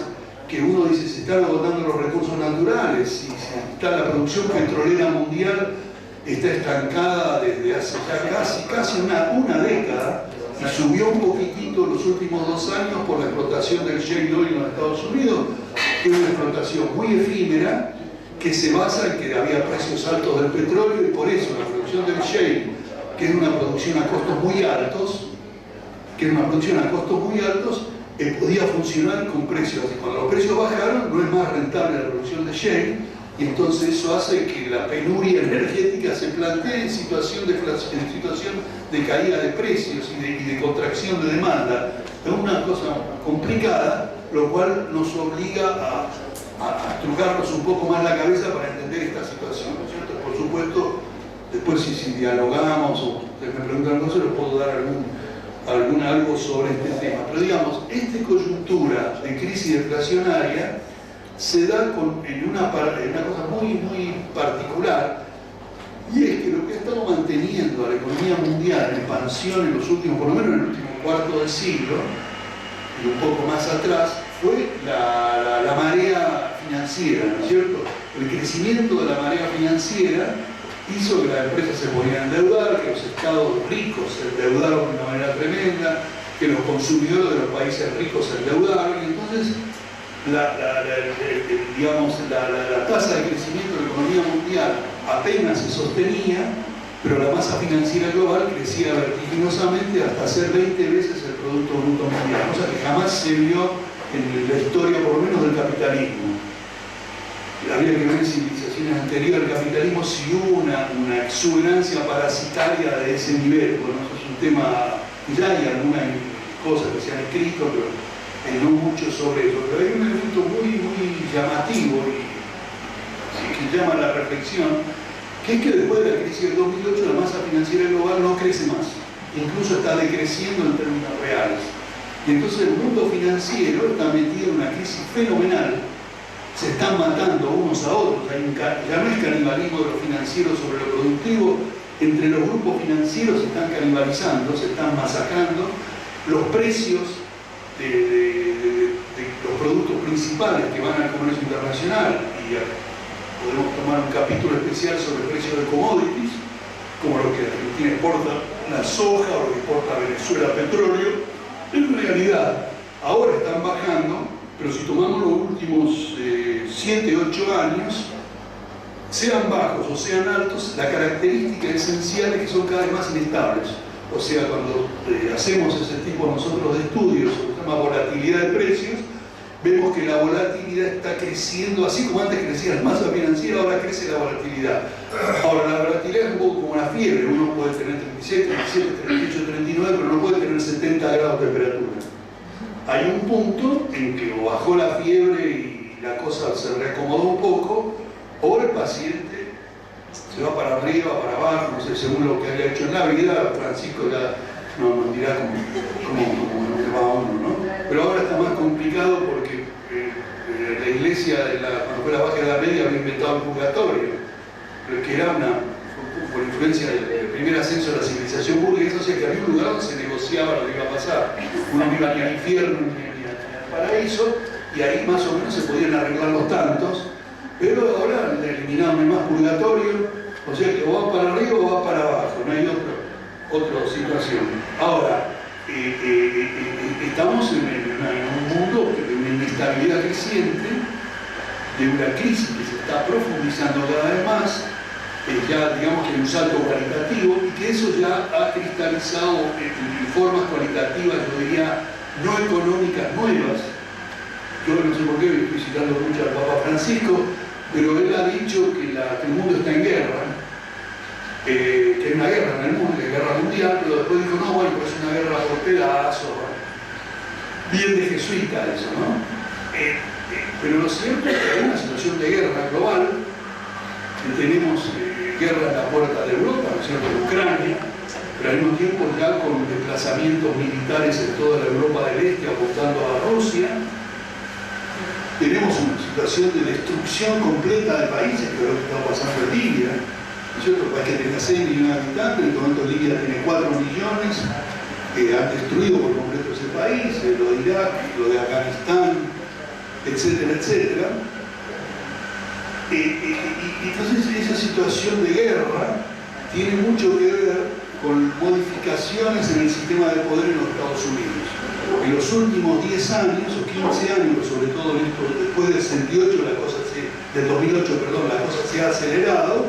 que uno dice, se están agotando los recursos naturales, y la producción petrolera mundial está estancada desde hace ya casi una década, y subió un poquitito los últimos 2 años por la explotación del shale oil en los Estados Unidos, que es una explotación muy efímera, que se basa en que había precios altos del petróleo, y por eso la producción del shale, que es una producción a costos muy altos, podía funcionar con precios. Y cuando los precios bajaron, no es más rentable la producción de shale, y entonces eso hace que la penuria energética se plantee en situación de caída de precios y de contracción de demanda. Es una cosa complicada, lo cual nos obliga a trucarnos un poco más la cabeza para entender esta situación, ¿no es cierto? Por supuesto, después si dialogamos o ustedes me preguntan cosas, les puedo dar algo sobre este tema. Pero digamos, esta coyuntura de crisis deflacionaria se da en una cosa muy, muy particular, y es que lo que ha estado manteniendo a la economía mundial en expansión en los últimos, por lo menos en el último cuarto de siglo, y un poco más atrás, fue la marea financiera, ¿no es cierto? El crecimiento de la marea financiera hizo que las empresas se podían endeudar, que los estados ricos se endeudaron de una manera tremenda, que los consumidores de los países ricos se endeudaron, y entonces la tasa de crecimiento de la economía mundial apenas se sostenía, pero la masa financiera global crecía vertiginosamente hasta ser 20 veces el Producto Bruto Mundial, cosa que jamás se vio en la historia, por lo menos del capitalismo. Habría que ver en civilizaciones anteriores al capitalismo si hubo una exuberancia parasitaria de ese nivel. Bueno, eso es un tema, ya hay algunas cosas que se han escrito, pero no mucho sobre eso. Pero hay un elemento muy, muy llamativo y que llama la reflexión, que es que después de la crisis del 2008 la masa financiera global no crece más, incluso está decreciendo en términos reales. Y entonces el mundo financiero está metido en una crisis fenomenal, se están matando unos a otros, ya no es canibalismo de lo financiero sobre lo productivo, entre los grupos financieros se están canibalizando, se están masacrando, los precios de los productos principales que van al comercio internacional, y podemos tomar un capítulo especial sobre precios de commodities, como lo que Argentina exporta la soja o lo que exporta Venezuela petróleo, en realidad ahora están bajando, pero si tomamos los últimos 7, 8 años, sean bajos o sean altos, la característica esencial es que son cada vez más inestables. O sea, cuando hacemos ese tipo nosotros de estudios sobre el tema volatilidad de precios, vemos que la volatilidad está creciendo, así como antes crecía la masa financiera, ahora crece la volatilidad. Ahora, la volatilidad es un poco como una fiebre, uno puede tener 37, 37, 38, 39, pero no puede tener 70 grados de temperatura. Hay un punto en que o bajó la fiebre y la cosa se reacomodó un poco, o el paciente se va para arriba, para abajo, no sé, según lo que haya hecho en la vida. Francisco ya nos dirá cómo le va a uno, ¿no? Pero ahora está más complicado porque la iglesia, cuando fue la Baja Edad Media, había inventado el purgatorio, pero que era por influencia del primer ascenso de la civilización burguesa, o sea que había un lugar donde se negociaba lo que iba a pasar. Uno no iba ni al infierno ni al paraíso, y ahí más o menos se podían arreglar los tantos, pero ahora eliminaron el más purgatorio, O sea que o va para arriba o va para abajo, no hay otra situación. Ahora, estamos en un mundo de una inestabilidad creciente, de una crisis que se está profundizando cada vez más, ya digamos que hay un salto cualitativo y que eso ya ha cristalizado en formas cualitativas, yo diría, no económicas nuevas. Yo no sé por qué estoy citando mucho al Papa Francisco, pero él ha dicho que el mundo está en guerra, que hay una guerra en el mundo, que es guerra mundial, pero después dijo, no, bueno, pues es una guerra por pedazos, bien de jesuita eso, ¿no? Pero lo cierto es que hay una situación de guerra global, que tenemos guerra en la puerta de Europa, ¿no es cierto?, en Ucrania, pero al mismo tiempo ya con desplazamientos militares en toda la Europa del Este apuntando a Rusia. Tenemos una situación de destrucción completa de países, que es lo que está pasando en Libia, ¿no es cierto? Un país que tenía 6 millones de habitantes, en este momento Libia tiene 4 millones, que han destruido por completo ese país, lo de Irak, lo de Afganistán, etcétera, etcétera. Entonces esa situación de guerra tiene mucho que ver con modificaciones en el sistema de poder en los Estados Unidos. En los últimos 10 años o 15 años, sobre todo después del 68, del 2008, perdón, la cosa se ha acelerado.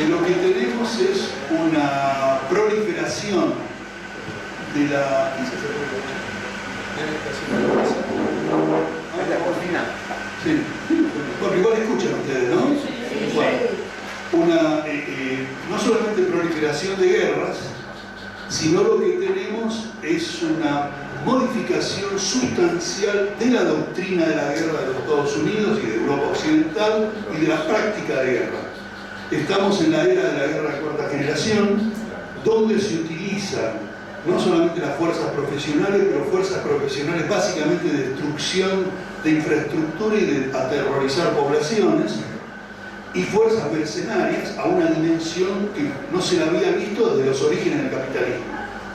Lo que tenemos es una proliferación de la... Sí. Bueno, igual escuchan ustedes, ¿no? Bueno, no solamente proliferación de guerras, sino lo que tenemos es una modificación sustancial de la doctrina de la guerra de los Estados Unidos y de Europa Occidental y de la práctica de guerra. Estamos en la era de la guerra de cuarta generación, donde se utilizan no solamente las fuerzas profesionales, pero fuerzas profesionales básicamente de destrucción de infraestructura y de aterrorizar poblaciones, y fuerzas mercenarias a una dimensión que no se la había visto desde los orígenes del capitalismo.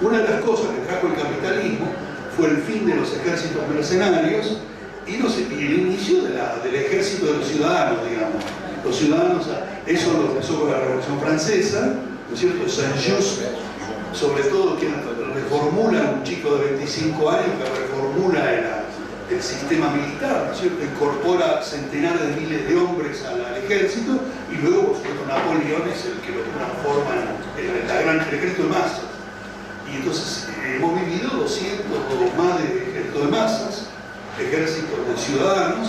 Una de las cosas que trajo el capitalismo fue el fin de los ejércitos mercenarios y el inicio del ejército de los ciudadanos, digamos. Los ciudadanos, eso lo empezó con la Revolución Francesa, ¿no es cierto? Saint-Just, sobre todo, quien reformula, un chico de 25 años que reformula el sistema militar, ¿no es cierto? Incorpora centenares de miles de hombres al ejército y luego, por supuesto, Napoleón es el que lo transforma en el ejército de masas. Y entonces hemos vivido 200 o más de ejércitos de masas, ejércitos de ciudadanos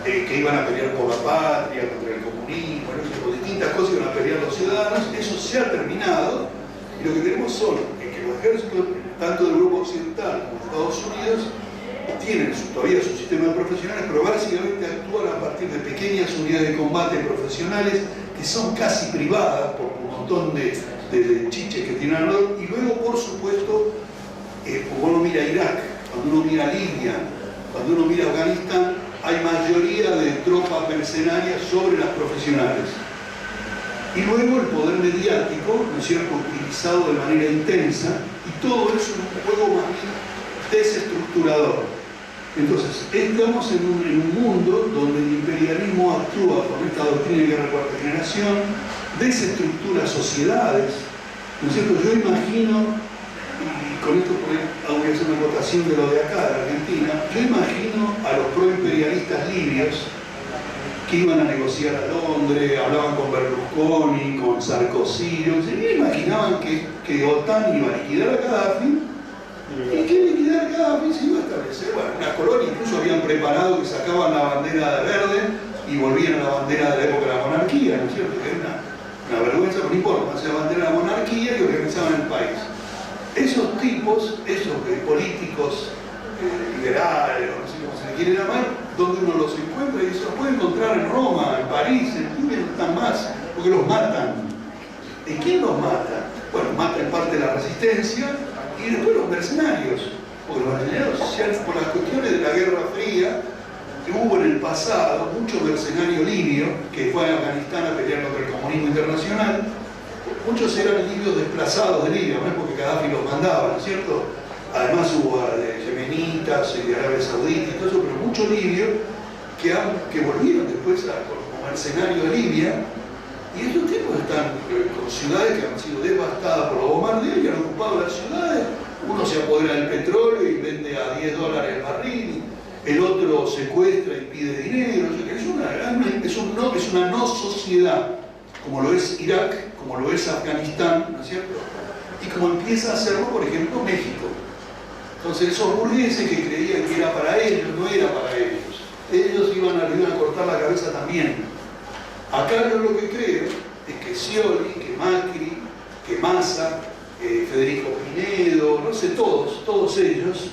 que iban a pelear por la patria, contra el comunismo, por distintas cosas iban a pelear los ciudadanos. Eso se ha terminado y lo que tenemos son que los ejércitos, tanto de Europa Occidental como de Estados Unidos, tienen todavía su sistema de profesionales, pero básicamente actúan a partir de pequeñas unidades de combate profesionales que son casi privadas por un montón de chiches que tienen alrededor. Y luego, por supuesto, cuando uno mira Irak, cuando uno mira Libia, cuando uno mira Afganistán, hay mayoría de tropas mercenarias sobre las profesionales. Y luego el poder mediático, ¿no es cierto?, utilizado de manera intensa, y todo eso es un juego más bien desestructurador. Entonces, estamos en un mundo donde el imperialismo actúa con esta doctrina de guerra de cuarta generación, desestructura sociedades, ¿no es cierto? Yo imagino, y con esto voy a hacer una acotación de lo de acá, de Argentina, yo imagino a los proimperialistas libios que iban a negociar a Londres, hablaban con Berlusconi, con Sarkozy, y imaginaban que OTAN iba a liquidar a Gaddafi. ¿Y qué liquidar Gaddafi se iba a establecer? Bueno, una colonia incluso habían preparado que sacaban la bandera de verde y volvían a la bandera de la época de la monarquía, ¿no es cierto? Que era una vergüenza, pero no importa, hacía la bandera de la monarquía y organizaban el país. Esos tipos, esos políticos liberales, no sé cómo se le quiere llamar, donde uno los encuentra y se los puede encontrar en Roma, en París, en Libia no están más, porque los matan. ¿Y quién los mata? Bueno, mata en parte la resistencia y después los mercenarios, porque los mercenarios sociales, por las cuestiones de la Guerra Fría, que hubo en el pasado mucho mercenario libio que fue a Afganistán a pelear contra el comunismo internacional. Muchos eran libios desplazados de Libia, no es porque Gaddafi los mandaba, ¿no es cierto? Además hubo de yemenitas y de Arabia Saudita y todo eso, pero muchos libios que volvieron después como mercenarios de Libia Y estos tipos están con ciudades que han sido devastadas por los bombardeos y han ocupado las ciudades. Uno se apodera del petróleo y vende a $10 el barril, el otro secuestra y pide dinero. O sea, es una no sociedad, como lo es Irak, como lo es Afganistán, ¿no es cierto? Y como empieza a hacerlo, por ejemplo, México. Entonces esos burgueses que creían que era para ellos, no era para ellos. Ellos iban a cortar la cabeza también. Acá yo lo que creo es que Scioli, que Macri, que Massa, Federico Pinedo, no sé, todos ellos,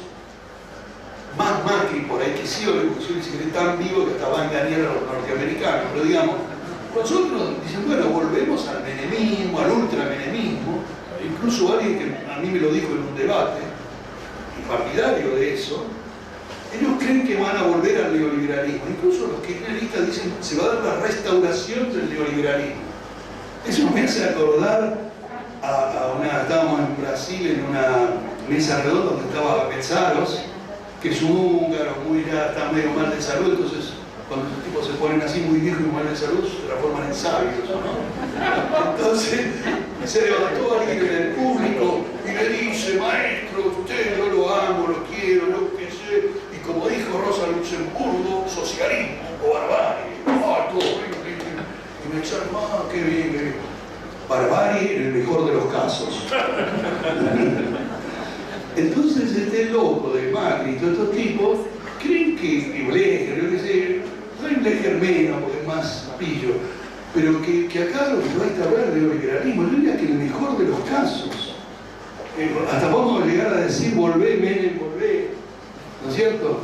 más Macri por ahí que Scioli, porque Scioli se cree tan vivo que hasta va a engañar a los norteamericanos, pero digamos, nosotros dicen, bueno, volvemos al menemismo, al ultramenemismo, incluso alguien que a mí me lo dijo en un debate, y partidario de eso, ellos creen que van a volver al neoliberalismo. Incluso los kirchneristas dicen que se va a dar la restauración del neoliberalismo. Eso me hace acordar estábamos en Brasil en una mesa redonda donde estaba Metzaros, que es un húngaro, está medio mal de salud, entonces cuando los tipos se ponen así muy viejos y mal de salud, se transforman en sabios, ¿no? Entonces se levantó alguien en el público y le dice, maestro, usted yo lo amo, lo quiero, lo que sé, y como dijo Rosa Luxemburgo, socialismo o barbarie, todo bien. Y me dijeron, qué bien, qué bien. Barbarie en el mejor de los casos. Entonces este loco de Macri y todos estos tipos creen que Blecher, yo qué sé, no hay Blecher menos porque es más pillo, pero que acá lo que va a instaurar el neoliberalismo, yo diría que en el mejor de los casos, hasta podemos llegar a decir volvé, Menem, volvé, ¿no es cierto?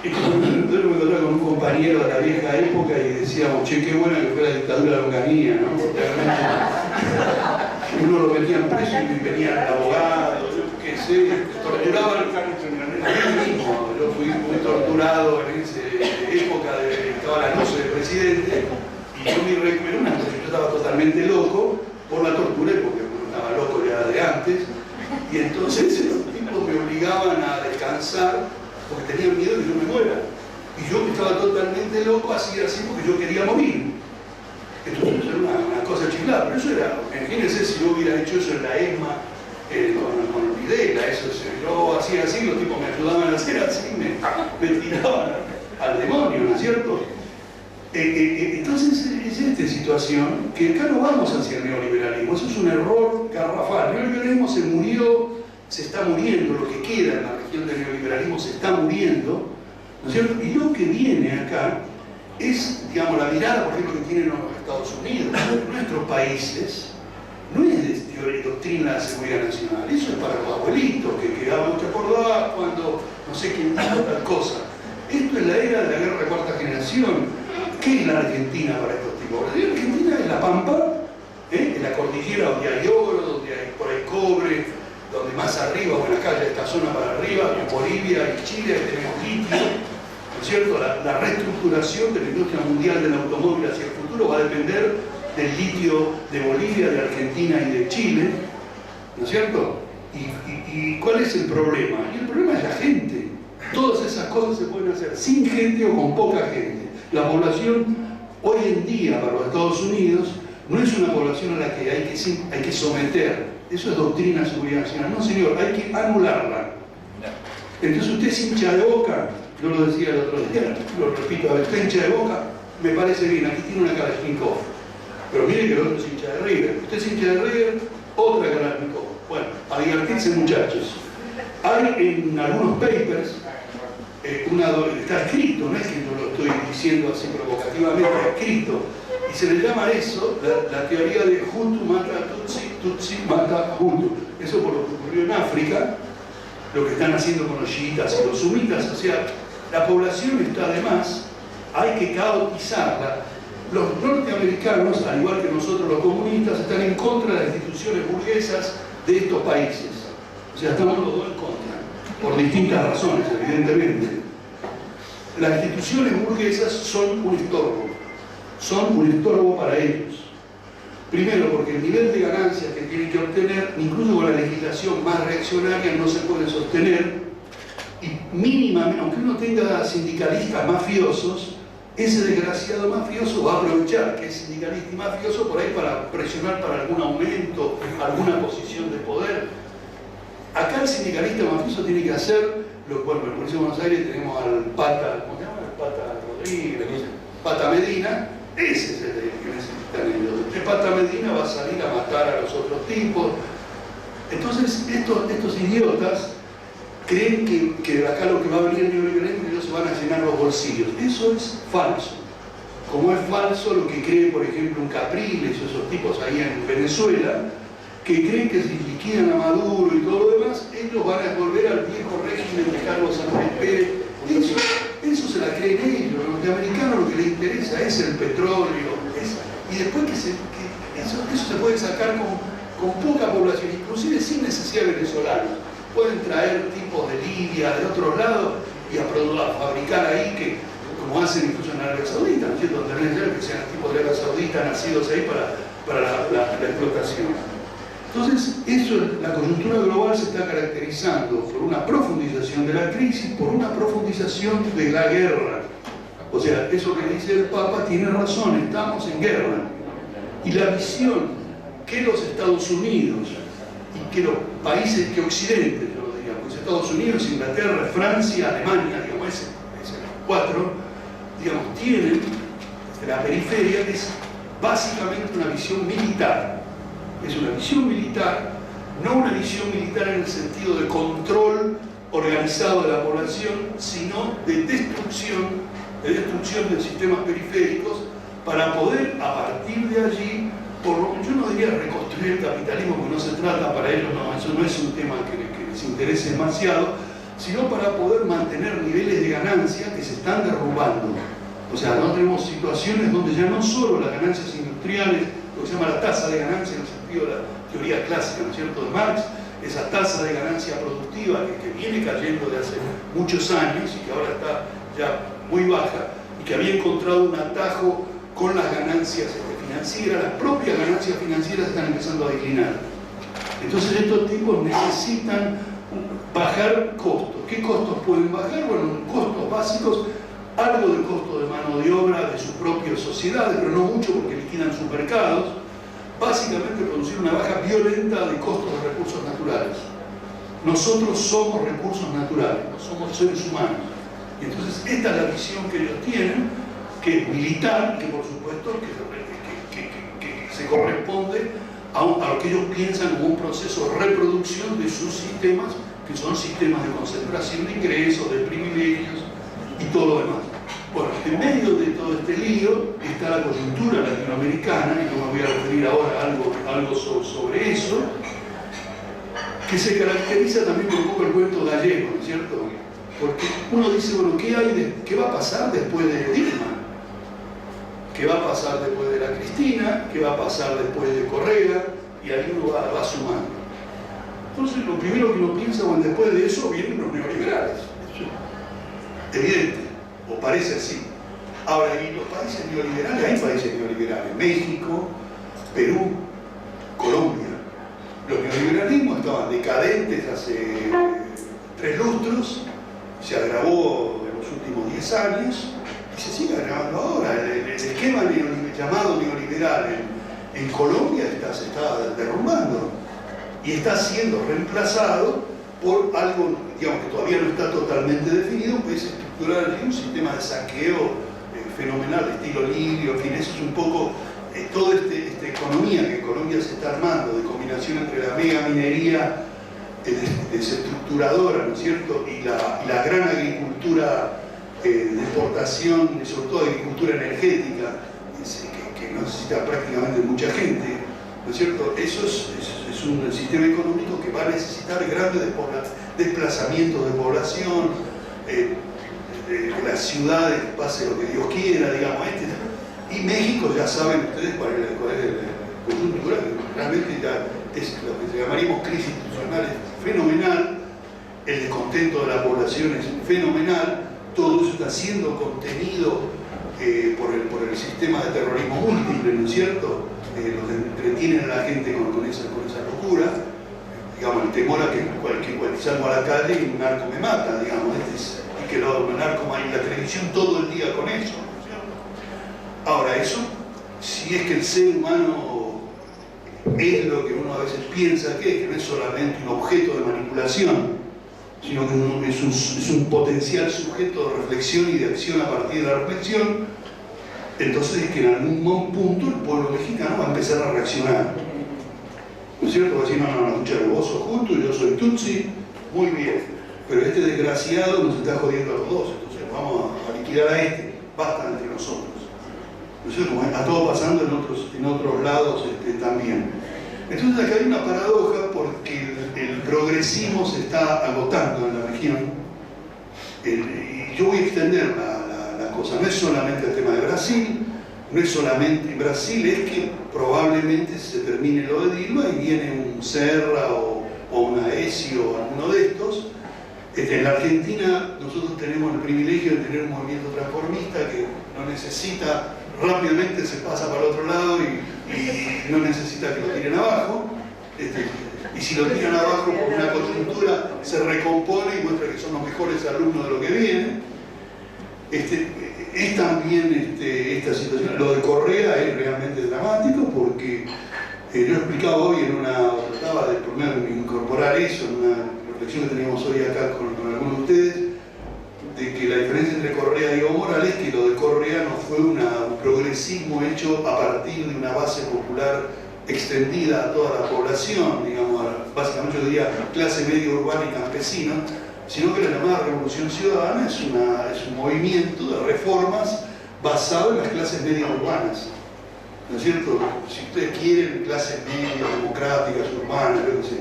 Y yo me encontraba con un compañero de la vieja época y decíamos, che, qué buena que fue la dictadura de Onganía, ¿no? Porque realmente uno lo metían preso y venían abogados, yo qué sé, torturaban a mí mismo. Yo fui muy torturado en esa época de estaba la noche del presidente y yo estaba totalmente loco por la tortura porque uno estaba loco ya de antes y entonces los tipos me obligaban a descansar porque tenían miedo de que yo me muera. Y yo que estaba totalmente loco, hacía así porque yo quería morir. Entonces era una cosa chiflada, pero eso era, imagínense si yo hubiera hecho eso en la ESMA, con Videla, yo hacía así, los tipos me ayudaban a hacer así, me tiraban al demonio, ¿no es cierto? Entonces es esta situación que acá no vamos hacia el neoliberalismo, eso es un error garrafal. El neoliberalismo se está muriendo, lo que queda en la región del neoliberalismo se está muriendo, ¿no es cierto? Y lo que viene acá es, digamos, la mirada, por ejemplo, que tienen los Estados Unidos, nuestros países, no es de doctrina de la seguridad nacional, eso es para los abuelitos, que quedaban, ¿te acordás cuando no sé quién dijo tal cosa? Esto es la era de la guerra de cuarta generación. ¿Qué es la Argentina para estos tipos? La Argentina es la Pampa, en la cordillera donde hay oro, donde hay por ahí cobre, donde más arriba, o en la calle de esta zona para arriba, en Bolivia y Chile tenemos litio, ¿no es cierto? La reestructuración de la industria mundial del automóvil hacia el futuro va a depender del litio de Bolivia, de Argentina y de Chile, ¿no es cierto? ¿Y cuál es el problema? Y el problema es la gente. Todas esas cosas se pueden hacer sin gente o con poca gente. La población hoy en día para los Estados Unidos no es una población a la que hay que someter. Eso es doctrina de seguridad nacional. No, señor, hay que anularla. Entonces usted es hincha de Boca, yo lo decía el otro día, lo repito, a ver, usted es hincha de Boca, me parece bien, aquí tiene una Kalashnikov. Pero mire que el otro es hincha de River. Usted es hincha de River, otra Kalashnikov. Bueno, a divertirse, muchachos. Hay en algunos papers, está escrito, no es que yo lo estoy diciendo así provocativamente, está escrito, y se le llama eso la teoría de Hutu mata Tutsi, Tutsi mata Hutu. Eso por lo que ocurrió en África, lo que están haciendo con los chiitas y los sumitas, o sea, la población está además, hay que caotizarla. Los norteamericanos, al igual que nosotros los comunistas, están en contra de las instituciones burguesas de estos países. O sea, estamos los dos en contra, por distintas razones, evidentemente. Las instituciones burguesas son un estorbo para ellos. Primero, porque el nivel de ganancias que tienen que obtener, incluso con la legislación más reaccionaria, no se puede sostener. Y mínimamente, aunque uno tenga sindicalistas mafiosos, ese desgraciado mafioso va a aprovechar que es sindicalista y mafioso por ahí para presionar para algún aumento, alguna posición de poder. Acá el sindicalista mafioso tiene que hacer, bueno, en la Policía de Buenos Aires tenemos al Pata, ¿cómo se llama? El Pata Rodríguez, Pata Medina, ese es el que necesitan ellos. El Pata Medina va a salir a matar a los otros tipos. Entonces, estos idiotas creen que acá lo que va a venir el neoliberalismo, ellos se van a llenar los bolsillos. Eso es falso. Como es falso lo que cree, por ejemplo, un Capriles o esos tipos ahí en Venezuela, que creen que si liquidan a Maduro y todo lo demás, ellos van a volver al viejo régimen de Carlos Andrés Pérez. Eso se la creen ellos. A los norteamericanos lo que les interesa es el petróleo. Y después eso se puede sacar con poca población, inclusive sin necesidad de venezolanos. Pueden traer tipos de Libia, de otros lados, y a fabricar ahí, que como hacen incluso en Arabia Saudita, ¿no es cierto? Donde que sean tipos de Arabia Saudita nacidos ahí para la explotación. Entonces, la coyuntura global se está caracterizando por una profundización de la crisis, por una profundización de la guerra. O sea, eso que dice el Papa tiene razón, estamos en guerra. Y la visión que los Estados Unidos y que los países que Occidente, yo lo diría, pues Estados Unidos, Inglaterra, Francia, Alemania, digamos, ese cuatro, digamos, tienen desde la periferia, es básicamente una visión militar. Es una visión militar, no una visión militar en el sentido de control organizado de la población, sino de destrucción de sistemas periféricos para poder, a partir de allí, yo no diría reconstruir el capitalismo, porque no se trata para ellos, no, eso no es un tema que les interese demasiado, sino para poder mantener niveles de ganancia que se están derrumbando. O sea, no tenemos situaciones donde ya no solo las ganancias industriales, lo que se llama la tasa de ganancia en el sentido de la teoría clásica, ¿no es cierto?, de Marx, esa tasa de ganancia productiva que viene cayendo de hace muchos años y que ahora está ya muy baja, y que había encontrado un atajo con las ganancias financieras, las propias ganancias financieras están empezando a declinar. Entonces estos tipos necesitan bajar costos. ¿Qué costos pueden bajar? Bueno, costos básicos, algo de costo de mano de obra de sus propias sociedades, pero no mucho porque liquidan sus mercados. Básicamente producir una baja violenta de costos de recursos naturales. Nosotros somos recursos naturales, no somos seres humanos. Y entonces esta es la visión que ellos tienen, que es militar, que por supuesto que se corresponde a lo que ellos piensan como un proceso de reproducción de sus sistemas, que son sistemas de concentración de ingresos, de privilegios y todo lo demás. Bueno, en medio de todo este lío está la coyuntura latinoamericana, y yo me voy a referir ahora a algo sobre eso, que se caracteriza también por un poco el cuento gallego, ¿no es cierto? Porque uno dice, bueno, ¿qué va a pasar después de Dilma? ¿Qué va a pasar después de la Cristina? ¿Qué va a pasar después de Correa? Y ahí uno va sumando. Entonces, lo primero que uno piensa, bueno, después de eso vienen los neoliberales. Eso es evidente, o parece así. Ahora, y los países neoliberales, hay países neoliberales, México, Perú, Colombia. Los neoliberalismos estaban decadentes hace 3 lustros, se agravó en los últimos 10 años y se sigue agravando ahora. El esquema llamado neoliberal en Colombia se está derrumbando y está siendo reemplazado por algo, digamos, que todavía no está totalmente definido, que es estructurar un sistema de saqueo fenomenal de estilo lirio. En fin, eso es un poco toda esta economía que Colombia se está armando, de combinación entre la mega minería desestructuradora, ¿no es cierto?, y la gran agricultura de exportación, sobre todo agricultura energética, que no necesita prácticamente mucha gente, ¿no es cierto? Eso es un sistema económico que va a necesitar grandes desplazamientos de población, las ciudades, pase lo que Dios quiera, digamos, y México, ya saben ustedes cuál es la coyuntura, que realmente ya es lo que llamaríamos crisis institucional, es fenomenal, el descontento de la población es fenomenal, todo eso está siendo contenido por el sistema de terrorismo múltiple, ¿no es cierto? Los entretienen a la gente con esa locura, digamos, el temor a que salgo a la calle y un narco me mata, digamos, y que los narcos van en la televisión todo el día con eso, ¿no es cierto? Ahora, eso, si es que el ser humano es lo que uno a veces piensa que no es solamente un objeto de manipulación, sino que es un potencial sujeto de reflexión y de acción a partir de la reflexión, entonces es que en algún punto el pueblo mexicano va a empezar a reaccionar. ¿No es cierto? Va a decir, no, escucha, vos sos Hutu, yo soy Tutsi, muy bien, pero este desgraciado nos está jodiendo a los dos, entonces vamos a liquidar a este, basta entre nosotros. ¿No es cierto? Como está todo pasando en otros lados también. Entonces acá hay una paradoja porque el progresismo se está agotando en la región. Y yo voy a extender la cosa, no es solamente el tema de Brasil, no es solamente en Brasil, es que probablemente se termine lo de Dilma y viene un Serra o una ESI o alguno de estos. En la Argentina nosotros tenemos el privilegio de tener un movimiento transformista que no necesita, rápidamente se pasa para el otro lado y no necesita que lo tiren abajo. Y si lo tiran abajo por una coyuntura se recompone y muestra que son los mejores alumnos de lo que viene. Es también esta situación. Lo de Correa es realmente dramático porque yo he explicado hoy trataba de poner, incorporar eso en una reflexión que teníamos hoy acá con algunos de ustedes, de que la diferencia entre Correa y Evo Morales es que lo de Correa no fue un progresismo hecho a partir de una base popular extendida a toda la población, digamos, básicamente yo diría clase media urbana y campesina, sino que la llamada Revolución Ciudadana es un movimiento de reformas basado en las clases medias urbanas. ¿No es cierto? Si ustedes quieren clases medias, democráticas, urbanas, yo qué sé,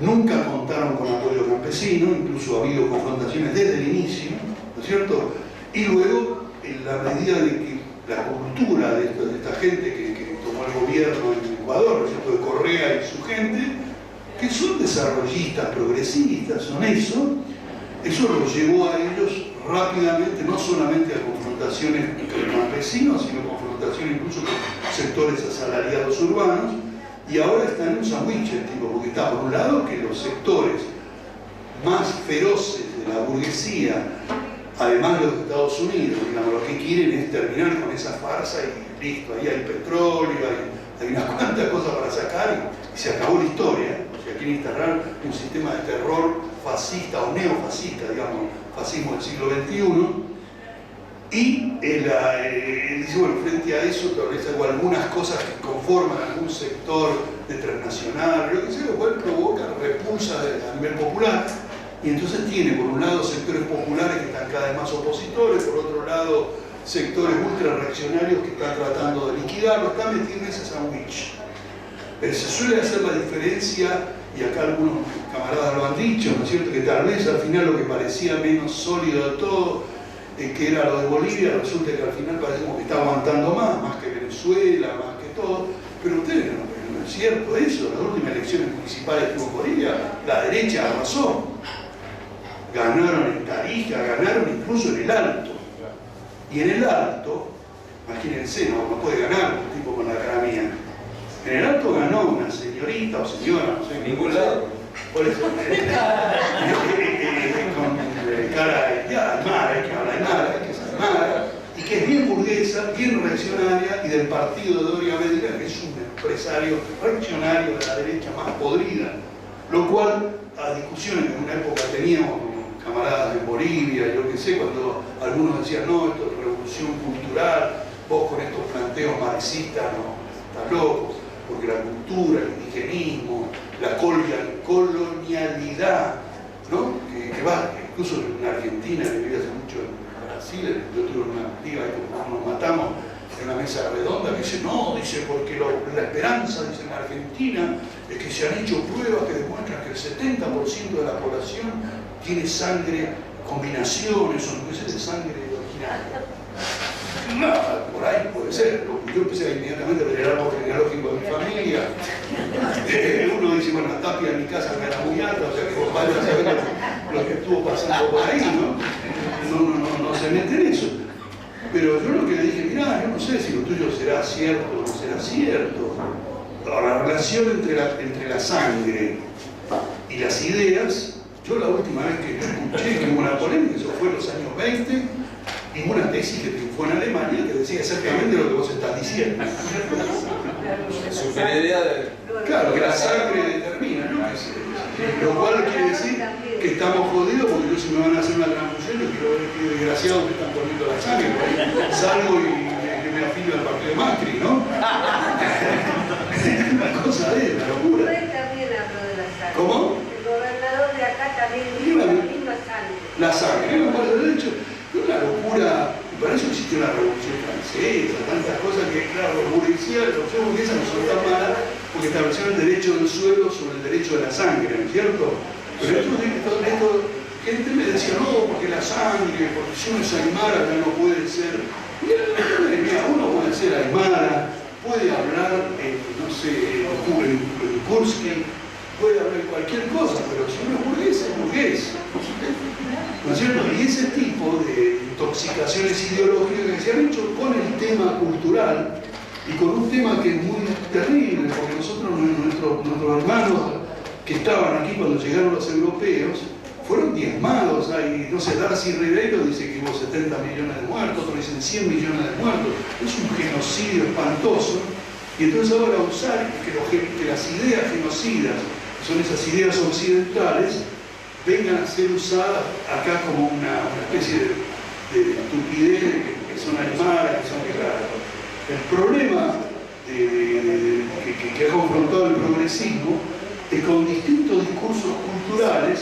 nunca contaron con apoyo campesino, incluso ha habido confrontaciones desde el inicio, ¿no es cierto? Y luego, en la medida de que la cultura de esta gente que tomó el gobierno en Ecuador, ¿no es cierto?, de Correa y su gente, que son desarrollistas, progresistas, son eso los llevó a ellos rápidamente, no solamente a confrontaciones con campesinos, sino confrontaciones incluso con sectores asalariados urbanos, y ahora está en un sándwich, porque está por un lado que los sectores más feroces de la burguesía, además de los Estados Unidos, digamos, lo que quieren es terminar con esa farsa y listo, ahí hay petróleo, hay unas cuantas cosas para sacar y se acabó la historia. O sea, quieren instalar un sistema de terror fascista o neofascista, digamos, fascismo del siglo XXI. Y dice, bueno, frente a eso tal vez hay algunas cosas que conforman algún sector de transnacional, lo que sea, lo cual provoca repulsa a nivel popular. Y entonces tiene, por un lado, sectores populares que están cada vez más opositores, por otro lado, sectores ultra reaccionarios que están tratando de liquidarlo, están metiendo ese sándwich. Se suele hacer la diferencia, y acá algunos camaradas lo han dicho, ¿no es cierto?, que tal vez al final lo que parecía menos sólido de todo, que era lo de Bolivia, resulta que al final parece como que está aguantando más que Venezuela, más que todo, pero ustedes no es cierto eso. Las últimas elecciones municipales que hubo en Bolivia, la derecha arrasó. Ganaron en Tarija, ganaron incluso en el Alto. Y en el Alto, imagínense, no puede ganar un tipo con la cara mía. En el Alto ganó una señorita o señora, no sé, en ningún lado. Por eso, con cara ya aymara, que habla aymara, que es aymara, y que es bien burguesa, bien reaccionaria, y del partido de Doria Medina, que es un empresario reaccionario de la derecha más podrida. Lo cual, a discusiones que en una época teníamos con camaradas de Bolivia, yo qué sé, cuando algunos decían, no, esto es revolución cultural, vos con estos planteos marxistas no, estás loco, porque la cultura, el indigenismo, la colonialidad, ¿no? que va, incluso en Argentina, que viví hace mucho en Brasil, yo tuve una amiga que nos matamos en una mesa redonda, que dice, no, dice, porque la esperanza, dice, en Argentina, es que se han hecho pruebas que demuestran que el 70% de la población tiene sangre, combinaciones, o no de sangre originaria. No, por ahí puede ser. Yo empecé inmediatamente a ver el árbol genealógico de mi familia. Uno dice, bueno, la tapia en mi casa me era muy alta, o sea que vos vayas a saber lo que estuvo pasando por ahí, ¿no? No se mete en eso. Pero yo lo que le dije, mirá, yo no sé si lo tuyo será cierto o no será cierto. La relación entre la sangre y las ideas, yo la última vez que escuché que hubo una polémica, eso fue en los años 20, ninguna tesis que triunfó en Alemania que decía exactamente lo que vos estás diciendo. Superioridad de... Claro, que la sangre determina, ¿no? Lo cual quiere decir que estamos jodidos porque yo, si me van a hacer una transfusión, yo quiero ver qué desgraciados me están poniendo la sangre. Salgo y me afilio al partido de Macri, ¿no? Una cosa de la locura. Usted también habló de la sangre. ¿Cómo? El gobernador de acá también dijo la misma sangre. La sangre, ¿no? Por el derecho. Es una locura. Y para eso existió la Revolución Francesa, tantas cosas que, claro, la Revolución Burguesa no son tan malas porque estableció el derecho del suelo sobre el derecho de la sangre, ¿no es cierto? Pero esto, gente me decía, no, porque la sangre, porque si uno es aymara ya no puede ser. Mira, uno puede ser aymara, puede hablar, no sé, en Kurski, puede hablar cualquier cosa, pero si uno es burgués, es burgués. ¿No es cierto? Y ese tipo de intoxicaciones ideológicas que se han hecho con el tema cultural y con un tema que es muy terrible, porque nuestros hermanos que estaban aquí cuando llegaron los europeos fueron diezmados. Hay, no sé, Darcy Ribeiro dice que hubo 70 millones de muertos, otros dicen 100 millones de muertos. Es un genocidio espantoso. Y entonces ahora usar que las ideas genocidas, que son esas ideas occidentales, vengan a ser usadas acá como una especie de estupidez, que son animales, que son raras. El problema que ha confrontado el progresismo es que con distintos discursos culturales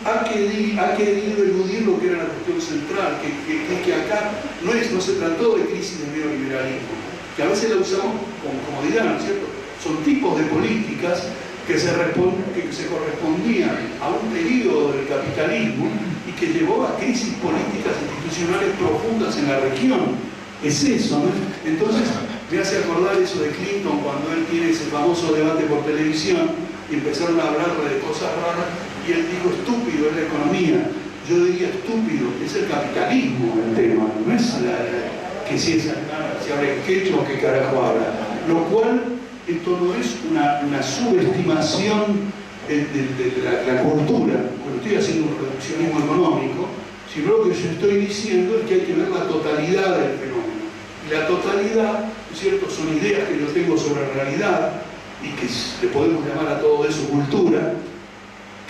ha querido eludir lo que era la cuestión central, que acá no se trató de crisis del neoliberalismo, que a veces la usamos con comodidad, ¿no es cierto? Son tipos de políticas que se correspondían a un periodo del capitalismo y que llevó a crisis políticas institucionales profundas en la región. Es eso, ¿no? Entonces me hace acordar eso de Clinton cuando él tiene ese famoso debate por televisión y empezaron a hablar de cosas raras y él dijo estúpido es la economía. Yo diría estúpido, es el capitalismo el tema, no es que si habla en quechua o qué carajo habla. Lo cual, esto no es una subestimación de la cultura, cuando estoy haciendo un reduccionismo económico, sino lo que yo estoy diciendo es que hay que ver la totalidad del fenómeno. Y la totalidad, ¿no es cierto?, son ideas que yo tengo sobre la realidad y que le podemos llamar a todo eso cultura,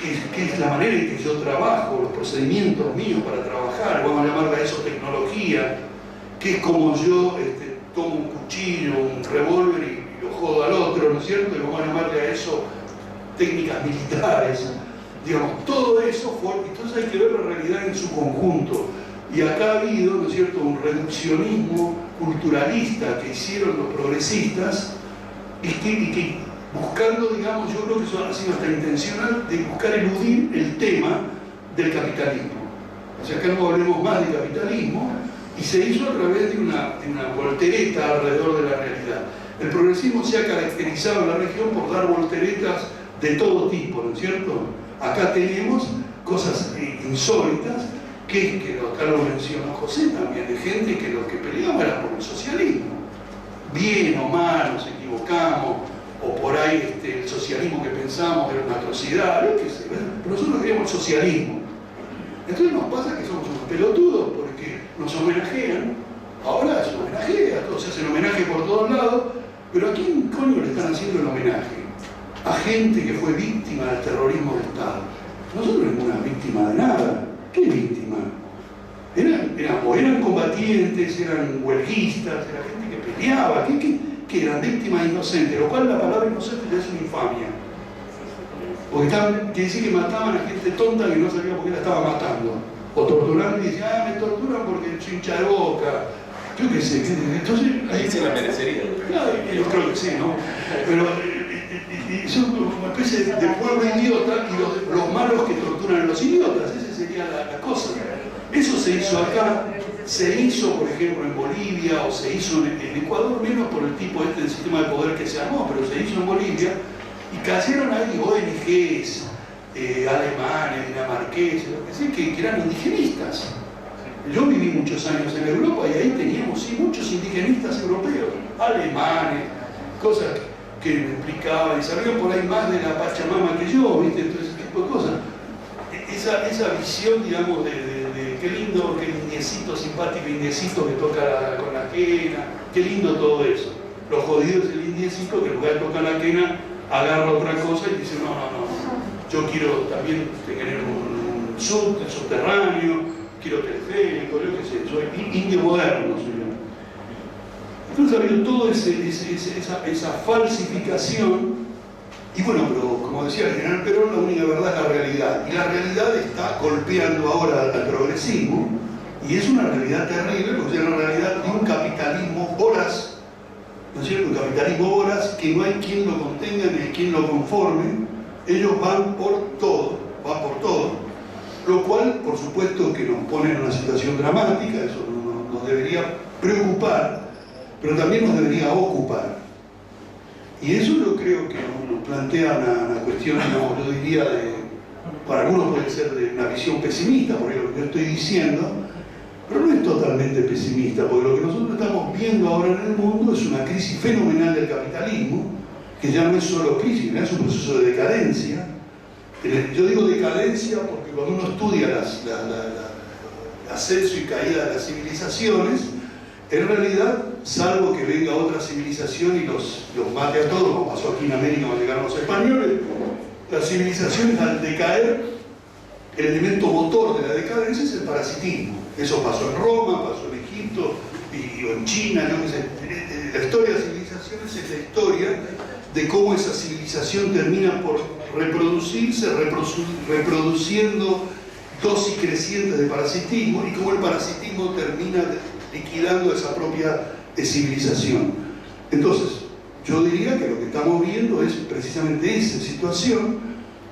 que es la manera en que yo trabajo, los procedimientos míos para trabajar, vamos a llamarle a eso tecnología, que es como yo tomo un cuchillo, un revólver y lo jodo al otro, ¿no es cierto? Y vamos a llamarle a eso técnicas militares, digamos, todo eso fue, entonces hay que ver la realidad en su conjunto. Y acá ha habido, ¿no es cierto?, un reduccionismo culturalista que hicieron los progresistas y que buscando, digamos, yo creo que eso ha sido hasta intencional, de buscar eludir el tema del capitalismo. O sea, acá no hablemos más de capitalismo, y se hizo a través de una voltereta alrededor de la realidad. El progresismo se ha caracterizado en la región por dar volteretas de todo tipo, ¿no es cierto? Acá tenemos cosas insólitas, que acá lo mencionó José también, de gente que lo que peleaba era por el socialismo. Bien o mal, nos equivocamos, o por ahí el socialismo que pensamos era una atrocidad, yo qué sé, pero nosotros queríamos el socialismo. Entonces nos pasa que somos unos pelotudos porque nos homenajean, ahora se homenajea, todos se hacen homenaje por todos lados, pero ¿a quién coño le están haciendo el homenaje? A gente que fue víctima del terrorismo de Estado. Nosotros no éramos víctima de nada. ¿Qué víctima? Eran combatientes, eran huelguistas, era gente que peleaba, que eran víctimas inocentes, lo cual la palabra inocente ya es una infamia. Porque quiere decir que mataban a gente tonta que no sabía por qué la estaba matando. O torturando y decían, me torturan porque soy hincha de Boca. Yo qué sé, entonces... Ahí se la merecería. Claro, yo creo que sí, ¿no? Pero son como una especie de pueblo idiota y los malos que torturan a los idiotas, esa sería la cosa. Eso se hizo acá, se hizo, por ejemplo, en Bolivia, o se hizo en Ecuador, menos por el tipo del sistema de poder que se armó, pero se hizo en Bolivia, y cayeron ahí ONGs, alemanes, dinamarqueses, lo que sea, que eran indigenistas. Yo viví muchos años en Europa y ahí teníamos sí, muchos indigenistas europeos, alemanes, cosas que me explicaban y sabían por ahí más de la Pachamama que yo, ¿viste? Todo ese tipo de cosas. Esa visión, digamos, de qué lindo que el indiecito, simpático indiecito que toca con la quena, qué lindo todo eso. Lo jodido es el indiecito que en lugar de tocar la quena agarra otra cosa y dice, no, yo quiero también tener un subterráneo, quiero teleférico, yo qué sé, soy indio moderno, soy yo. Entonces ha habido toda esa falsificación, y bueno, pero como decía el general Perón, la única verdad es la realidad, y la realidad está golpeando ahora al progresismo, y es una realidad terrible, porque es la realidad de un capitalismo voraz, ¿no es cierto? Un capitalismo voraz que no hay quien lo contenga ni hay quien lo conforme. Ellos van por todo, lo cual, por supuesto, que nos pone en una situación dramática, eso nos debería preocupar, pero también nos debería ocupar. Y eso yo creo que nos plantea una cuestión, digamos, yo diría, para algunos puede ser de una visión pesimista, porque lo que yo estoy diciendo, pero no es totalmente pesimista, porque lo que nosotros estamos viendo ahora en el mundo es una crisis fenomenal del capitalismo, que ya no es solo crisis, es un proceso de decadencia. Yo digo decadencia porque cuando uno estudia el ascenso y caída de las civilizaciones, en realidad, salvo que venga otra civilización y los mate a todos, como pasó aquí en América cuando llegaron los españoles, las civilizaciones al decaer, el elemento motor de la decadencia es el parasitismo. Eso pasó en Roma, pasó en Egipto y en China, yo qué sé. La historia de las civilizaciones es la historia de cómo esa civilización termina por reproducirse, reproduciendo dosis crecientes de parasitismo, y cómo el parasitismo termina liquidando esa propia civilización. Entonces, yo diría que lo que estamos viendo es precisamente esa situación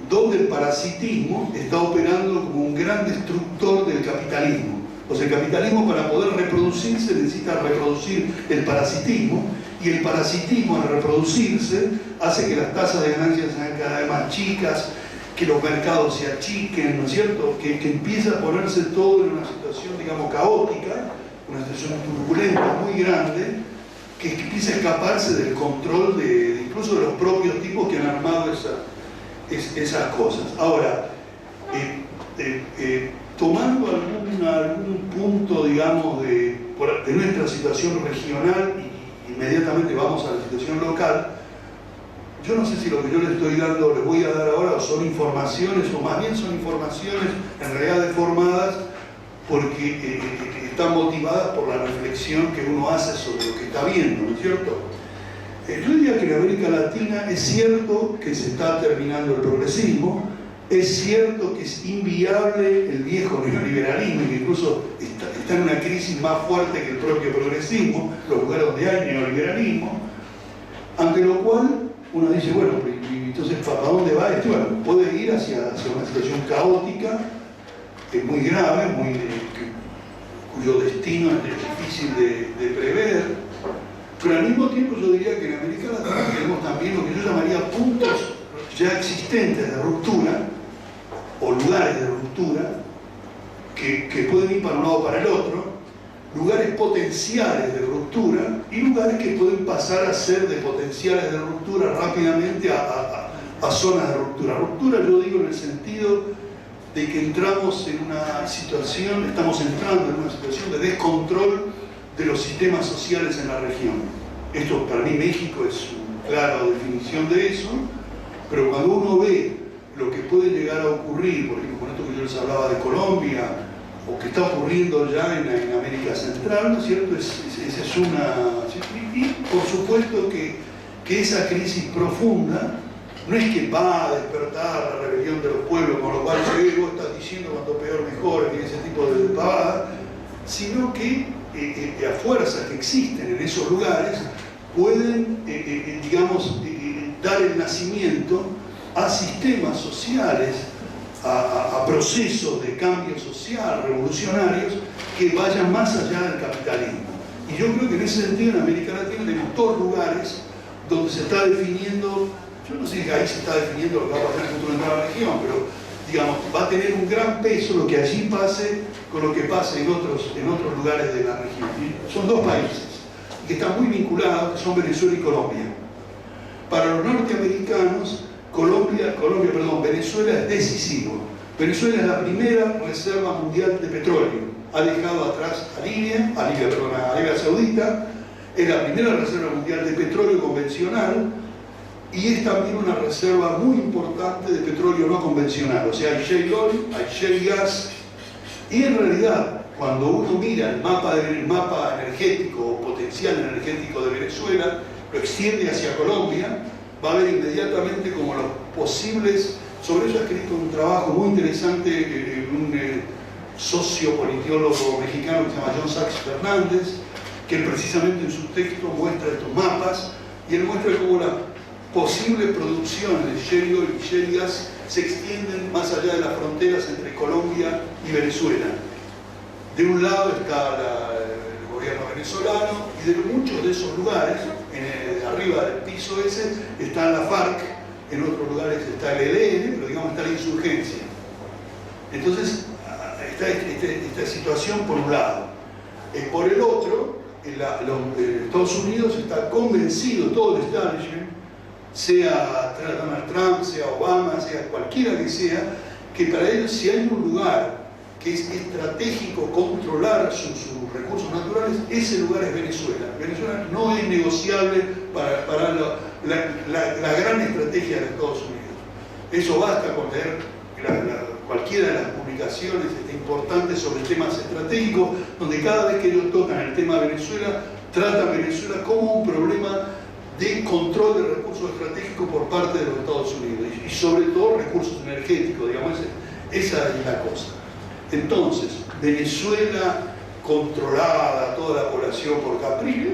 donde el parasitismo está operando como un gran destructor del capitalismo. O sea, el capitalismo, para poder reproducirse, necesita reproducir el parasitismo, y el parasitismo, al reproducirse, hace que las tasas de ganancias sean cada vez más chicas, que los mercados se achiquen, ¿no es cierto? Que empieza a ponerse todo en una situación, digamos, caótica, una situación turbulenta muy grande, que empieza a escaparse del control incluso de los propios tipos que han armado esas cosas. Ahora, tomando algún punto, digamos, de nuestra situación regional, y inmediatamente vamos a la situación local, yo no sé si lo que yo les voy a dar ahora son informaciones, o más bien son informaciones en realidad deformadas, porque están motivadas por la reflexión que uno hace sobre lo que está viendo, ¿no es cierto? Yo diría que en América Latina es cierto que se está terminando el progresismo, es cierto que es inviable el viejo neoliberalismo, que incluso está en una crisis más fuerte que el propio progresismo, los lugares donde hay neoliberalismo, ante lo cual uno dice, bueno, entonces ¿para dónde va esto? Bueno, puede ir hacia una situación caótica, muy grave, cuyo destino es difícil de prever, pero al mismo tiempo yo diría que en América Latina tenemos también lo que yo llamaría puntos ya existentes de ruptura, o lugares de ruptura, que pueden ir para un lado o para el otro, lugares potenciales de ruptura y lugares que pueden pasar a ser de potenciales de ruptura rápidamente a zonas de ruptura. Ruptura, yo digo, en el sentido de que estamos entrando en una situación de descontrol de los sistemas sociales en la región. Esto, para mí, México es una clara definición de eso, pero cuando uno ve lo que puede llegar a ocurrir, por ejemplo, con esto que yo les hablaba de Colombia, o que está ocurriendo ya en América Central, ¿no es cierto? Esa es una... Y por supuesto que esa crisis profunda no es que va a despertar la rebelión de los pueblos, con lo cual vos estás diciendo cuanto peor mejor, y ese tipo de pavadas, sino que a fuerzas que existen en esos lugares pueden, digamos, dar el nacimiento a sistemas sociales, a procesos de cambio social, revolucionarios, que vayan más allá del capitalismo. Y yo creo que en ese sentido en América Latina tenemos dos lugares donde se está definiendo, yo no sé si ahí se está definiendo lo que va a pasar en el futuro de la región, pero digamos, va a tener un gran peso lo que allí pase con lo que pase en otros lugares de la región. Y son dos países que están muy vinculados, que son Venezuela y Colombia. Para los norteamericanos, Venezuela es decisivo, Venezuela es la primera reserva mundial de petróleo. Ha dejado atrás a Arabia Saudita. Es la primera reserva mundial de petróleo convencional y es también una reserva muy importante de petróleo no convencional. O sea, hay shale oil, hay shale gas. Y en realidad, cuando uno mira el mapa energético o potencial energético de Venezuela, lo extiende hacia Colombia, va a ver inmediatamente como los posibles. Sobre eso ha escrito un trabajo muy interesante un sociopolitólogo mexicano que se llama John Sachs Fernández, que precisamente en su texto muestra estos mapas, y él muestra cómo las posibles producciones de shale oil y shale gas se extienden más allá de las fronteras entre Colombia y Venezuela. De un lado está el gobierno venezolano, y de muchos de esos lugares, arriba del piso ese, está la FARC, en otros lugares está el ELN, pero digamos está la insurgencia. Entonces, está esta situación por un lado. Por el otro, Estados Unidos está convencido, todo el establishment, sea Donald Trump, sea Obama, sea cualquiera que sea, que para ellos si hay un lugar que es estratégico controlar sus recursos naturales, ese lugar es Venezuela. Venezuela no es negociable para la gran estrategia de Estados Unidos. Eso basta con leer cualquiera de las publicaciones importantes sobre temas estratégicos, donde cada vez que ellos tocan el tema de Venezuela, tratan Venezuela como un problema de control de recursos estratégicos por parte de los Estados Unidos, y sobre todo recursos energéticos, digamos, esa es la cosa. Entonces, Venezuela controlada, toda la población por Capriles,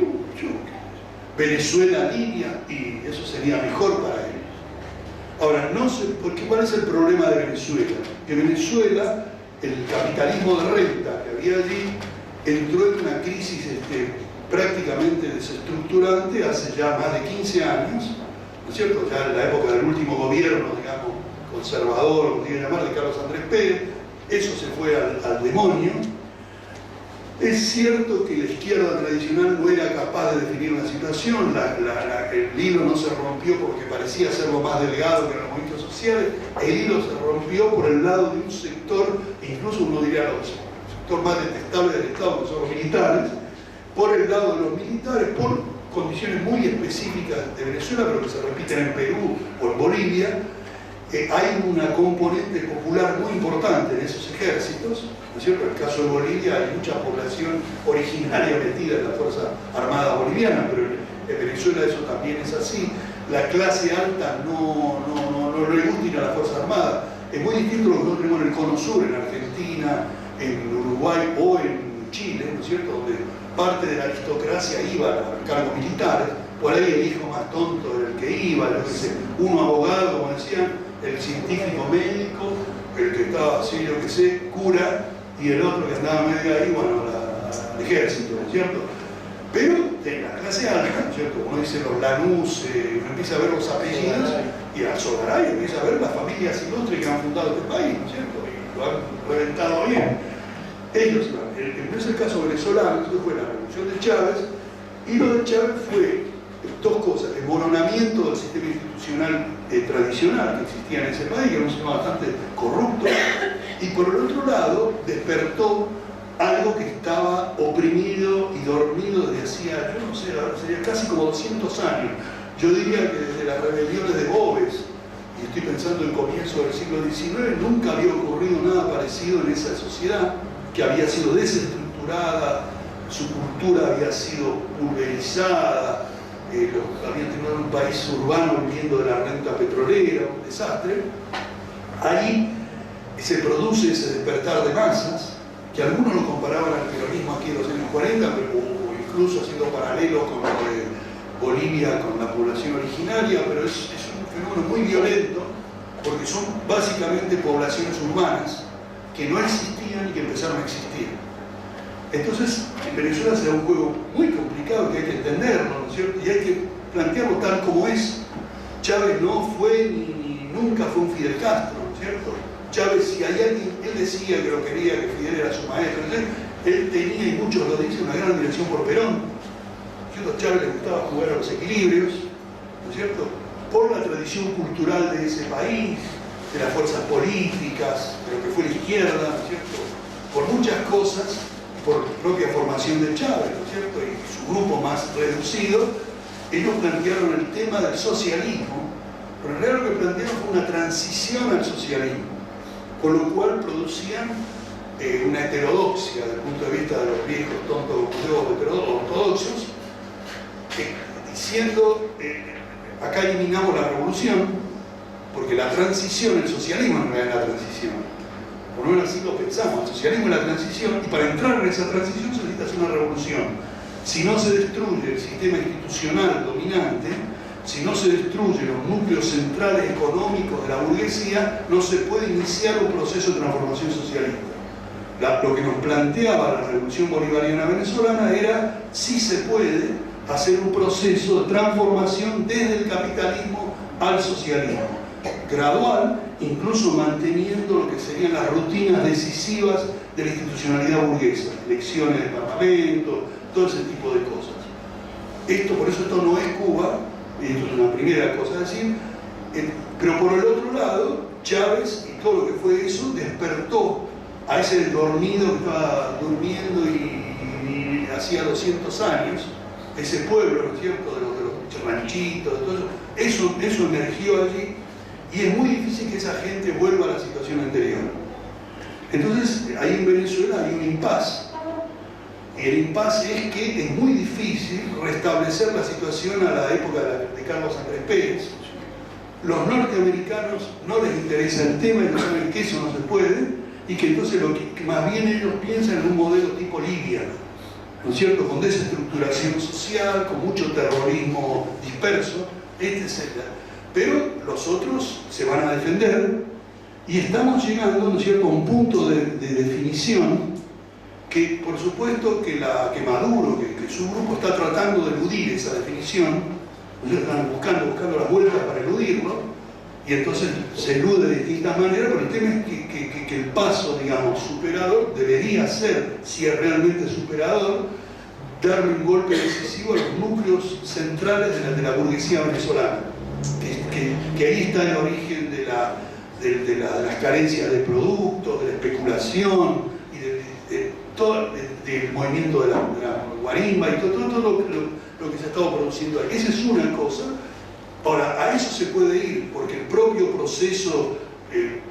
Venezuela línea, y eso sería mejor para ellos. Ahora, no sé, porque ¿cuál es el problema de Venezuela? Que Venezuela, el capitalismo de renta que había allí, entró en una crisis prácticamente desestructurante hace ya más de 15 años, ¿no es cierto? Ya en la época del último gobierno, digamos, conservador, como quieren llamar, de Carlos Andrés Pérez, eso se fue al demonio. Es cierto que la izquierda tradicional no era capaz de definir una situación, el hilo no se rompió porque parecía ser lo más delgado que en los movimientos sociales, el hilo se rompió por el lado de un sector, incluso uno diría el sector más detestable del Estado, que son los militares, por el lado de los militares, por condiciones muy específicas de Venezuela, pero que se repiten en Perú o en Bolivia. Hay una componente popular muy importante en esos ejércitos, ¿no es cierto? En el caso de Bolivia hay mucha población originaria metida en la Fuerza Armada Boliviana, pero en Venezuela eso también es así. La clase alta no le gusta ir a la Fuerza Armada. Es muy distinto a lo que nosotros tenemos en el Cono Sur, en Argentina, en Uruguay o en Chile, ¿no es cierto? Donde parte de la aristocracia iba a los cargos militares. Por ahí el hijo más tonto era el que iba, uno abogado, como decían, el científico médico, el que estaba así, yo que sé, cura, y el otro que andaba medio ahí, bueno, al ejército, ¿no es cierto? Pero en la clase alta, ¿no es cierto? Uno dice los Lanús, uno empieza a ver los apellidos, y a Sogaray empieza a ver las familias ilustres que han fundado este país, ¿no es cierto? Y lo han reventado bien. Ellos, no es el caso venezolano, eso fue la revolución de Chávez, y lo de Chávez fue dos cosas: el moronamiento del sistema institucional tradicional que existía en ese país, que era un sistema bastante corrupto, y por el otro lado despertó algo que estaba oprimido y dormido desde hacía, yo no sé, sería casi como 200 años. Yo diría que desde las rebeliones de Boves, y estoy pensando en el comienzo del siglo XIX, nunca había ocurrido nada parecido en esa sociedad, que había sido desestructurada, su cultura había sido pulverizada, habían tenido un país urbano viviendo de la renta petrolera, un desastre. Ahí se produce ese despertar de masas, que algunos lo comparaban al peronismo aquí en los años 40, pero incluso haciendo paralelos con lo de Bolivia, con la población originaria, pero es un fenómeno muy violento, porque son básicamente poblaciones urbanas que no existían y que empezaron a existir. Entonces, en Venezuela se da un juego muy complicado que hay que entenderlo, ¿no es cierto? Y hay que plantearlo tal como es. Chávez no fue ni nunca fue un Fidel Castro, ¿no es cierto? Chávez, si hay alguien, él decía que lo quería, que Fidel era su maestro, entonces, él tenía, y muchos lo dicen, una gran admiración por Perón, ¿no es cierto? A Chávez le gustaba jugar a los equilibrios, ¿no es cierto? Por la tradición cultural de ese país, de las fuerzas políticas, de lo que fue la izquierda, ¿no es cierto? Por muchas cosas, por propia formación de Chávez, ¿no es cierto? Y su grupo más reducido, ellos plantearon el tema del socialismo, pero en realidad lo que plantearon fue una transición al socialismo, con lo cual producían una heterodoxia desde el punto de vista de los viejos tontos ortodoxos, diciendo, acá eliminamos la revolución, porque la transición, el socialismo no es la transición, por lo menos así lo pensamos, el socialismo es la transición, y para entrar en esa transición se necesita hacer una revolución. Si no se destruye el sistema institucional dominante, si no se destruyen los núcleos centrales económicos de la burguesía, no se puede iniciar un proceso de transformación socialista. Lo que nos planteaba la revolución bolivariana venezolana era si se puede hacer un proceso de transformación desde el capitalismo al socialismo, gradual, incluso manteniendo lo que serían las rutinas decisivas de la institucionalidad burguesa, elecciones de parlamento, todo ese tipo de cosas. Por eso esto no es Cuba, y esto es una primera cosa a decir, pero por el otro lado, Chávez y todo lo que fue eso despertó a ese dormido que estaba durmiendo y hacía 200 años, ese pueblo, ¿no es cierto?, de los ranchitos, de todo eso, eso emergió allí, y es muy difícil que esa gente vuelva a la situación anterior. Entonces, ahí en Venezuela hay un impasse. Y el impasse es que es muy difícil restablecer la situación a la época de Carlos Andrés Pérez. Los norteamericanos no les interesa el tema, ellos saben que eso no se puede, y que entonces que más bien ellos piensan en un modelo tipo Libia, ¿no es cierto?, con desestructuración social, con mucho terrorismo disperso, pero los otros se van a defender, y estamos llegando, ¿no es cierto?, a un punto de definición que, por supuesto, que Maduro, que su grupo está tratando de eludir esa definición, ellos están buscando las vueltas para eludirlo, y entonces se elude de distintas maneras, pero el tema es que el paso, digamos, superador debería ser, si es realmente superador, darle un golpe decisivo a los núcleos centrales de la burguesía venezolana, que ahí está el origen de las carencias de productos, de la especulación y del movimiento de la guarimba y todo lo que se ha estado produciendo ahí. Esa es una cosa. Ahora, a eso se puede ir, porque el propio proceso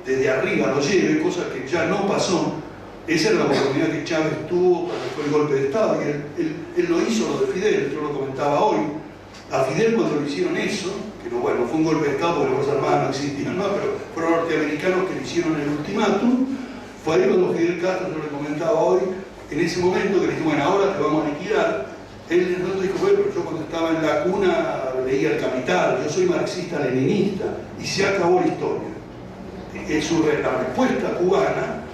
desde arriba lo lleve, cosa que ya no pasó. Esa era la oportunidad que Chávez tuvo cuando fue el golpe de Estado, y él lo hizo, lo de Fidel, yo lo comentaba hoy. A Fidel, cuando le hicieron eso, que no, bueno, fue un golpe de Estado porque las Fuerzas Armadas no existían, ¿no?, pero fueron norteamericanos que le hicieron el ultimátum. Fue ahí cuando Fidel Castro, yo le comentaba hoy, en ese momento que le dijo, bueno, ahora te vamos a liquidar. Él no dijo, bueno, pero yo cuando estaba en la cuna leía El Capital, yo soy marxista-leninista, y se acabó la historia. La respuesta cubana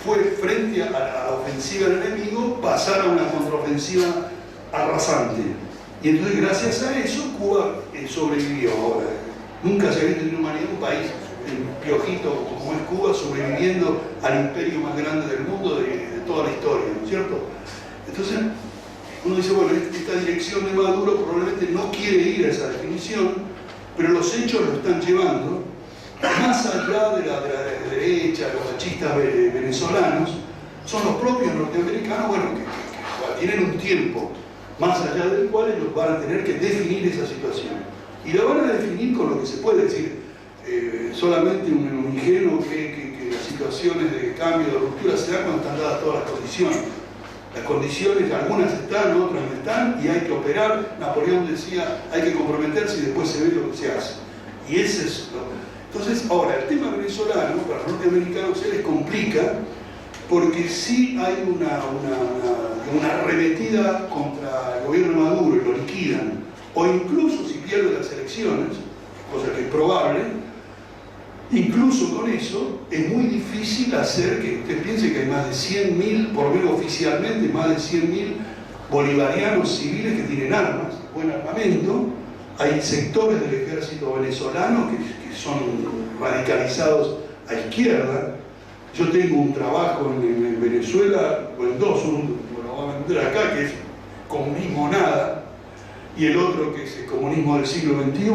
fue, frente a la ofensiva del enemigo, pasar a una contraofensiva arrasante. Y entonces, gracias a eso, Cuba sobrevivió. Ahora, nunca se había visto en la humanidad un país, un piojito como es Cuba, sobreviviendo al imperio más grande del mundo de toda la historia, ¿no es cierto? Entonces, uno dice, bueno, esta dirección de Maduro probablemente no quiere ir a esa definición, pero los hechos lo están llevando, más allá de la derecha, los fascistas venezolanos, son los propios norteamericanos, bueno, que tienen un tiempo más allá del cual ellos van a tener que definir esa situación. Y la van a definir con lo que se puede decir. Solamente un ingenuo que las situaciones de cambio, de ruptura, se dan cuando están dadas todas las condiciones. Las condiciones, algunas están, otras no están, y hay que operar. Napoleón decía, hay que comprometerse y después se ve lo que se hace. Y ese es Entonces, ahora, el tema venezolano, para los norteamericanos se les complica, porque sí hay una arremetida contra el gobierno de Maduro y lo liquidan, o incluso si pierde las elecciones, cosa que es probable, incluso con eso es muy difícil hacer que usted piense que hay más de 100.000, por lo menos oficialmente, más de 100.000 bolivarianos civiles que tienen armas, buen armamento. Hay sectores del ejército venezolano que son radicalizados a izquierda. Yo tengo un trabajo en Venezuela, o en dos, uno lo voy a vender acá, que es comunismo nada, y el otro que es el comunismo del siglo XXI,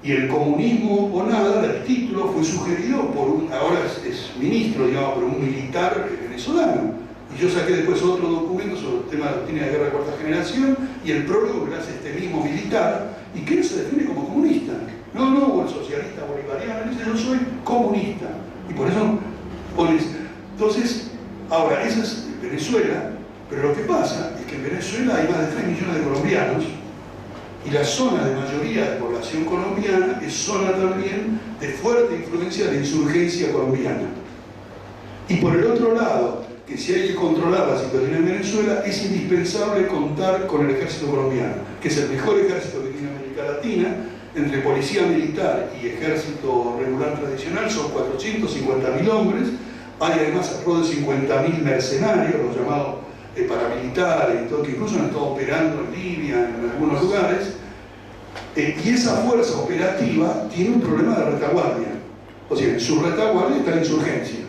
Y el comunismo o nada, el título fue sugerido por ahora es ministro, digamos, por un militar venezolano. Y yo saqué después otro documento sobre el tema de la doctrina de guerra de cuarta generación y el prólogo que le hace este mismo militar y que él se define como comunista. No, o el socialista bolivariano, dice yo soy comunista. Y por eso pones. Entonces, ahora, esa es Venezuela, pero lo que pasa es que en Venezuela hay más de 3 millones de colombianos y la zona de mayoría de población colombiana es zona también de fuerte influencia de insurgencia colombiana. Y por el otro lado, que si hay que controlar la situación en Venezuela, es indispensable contar con el ejército colombiano, que es el mejor ejército que tiene América Latina. Entre policía militar y ejército regular tradicional son 450.000 hombres. Hay además alrededor de 50.000 mercenarios, los llamados paramilitares, que incluso han estado operando en Libia, en algunos lugares. Y esa fuerza operativa tiene un problema de retaguardia. O sea, en su retaguardia está la insurgencia,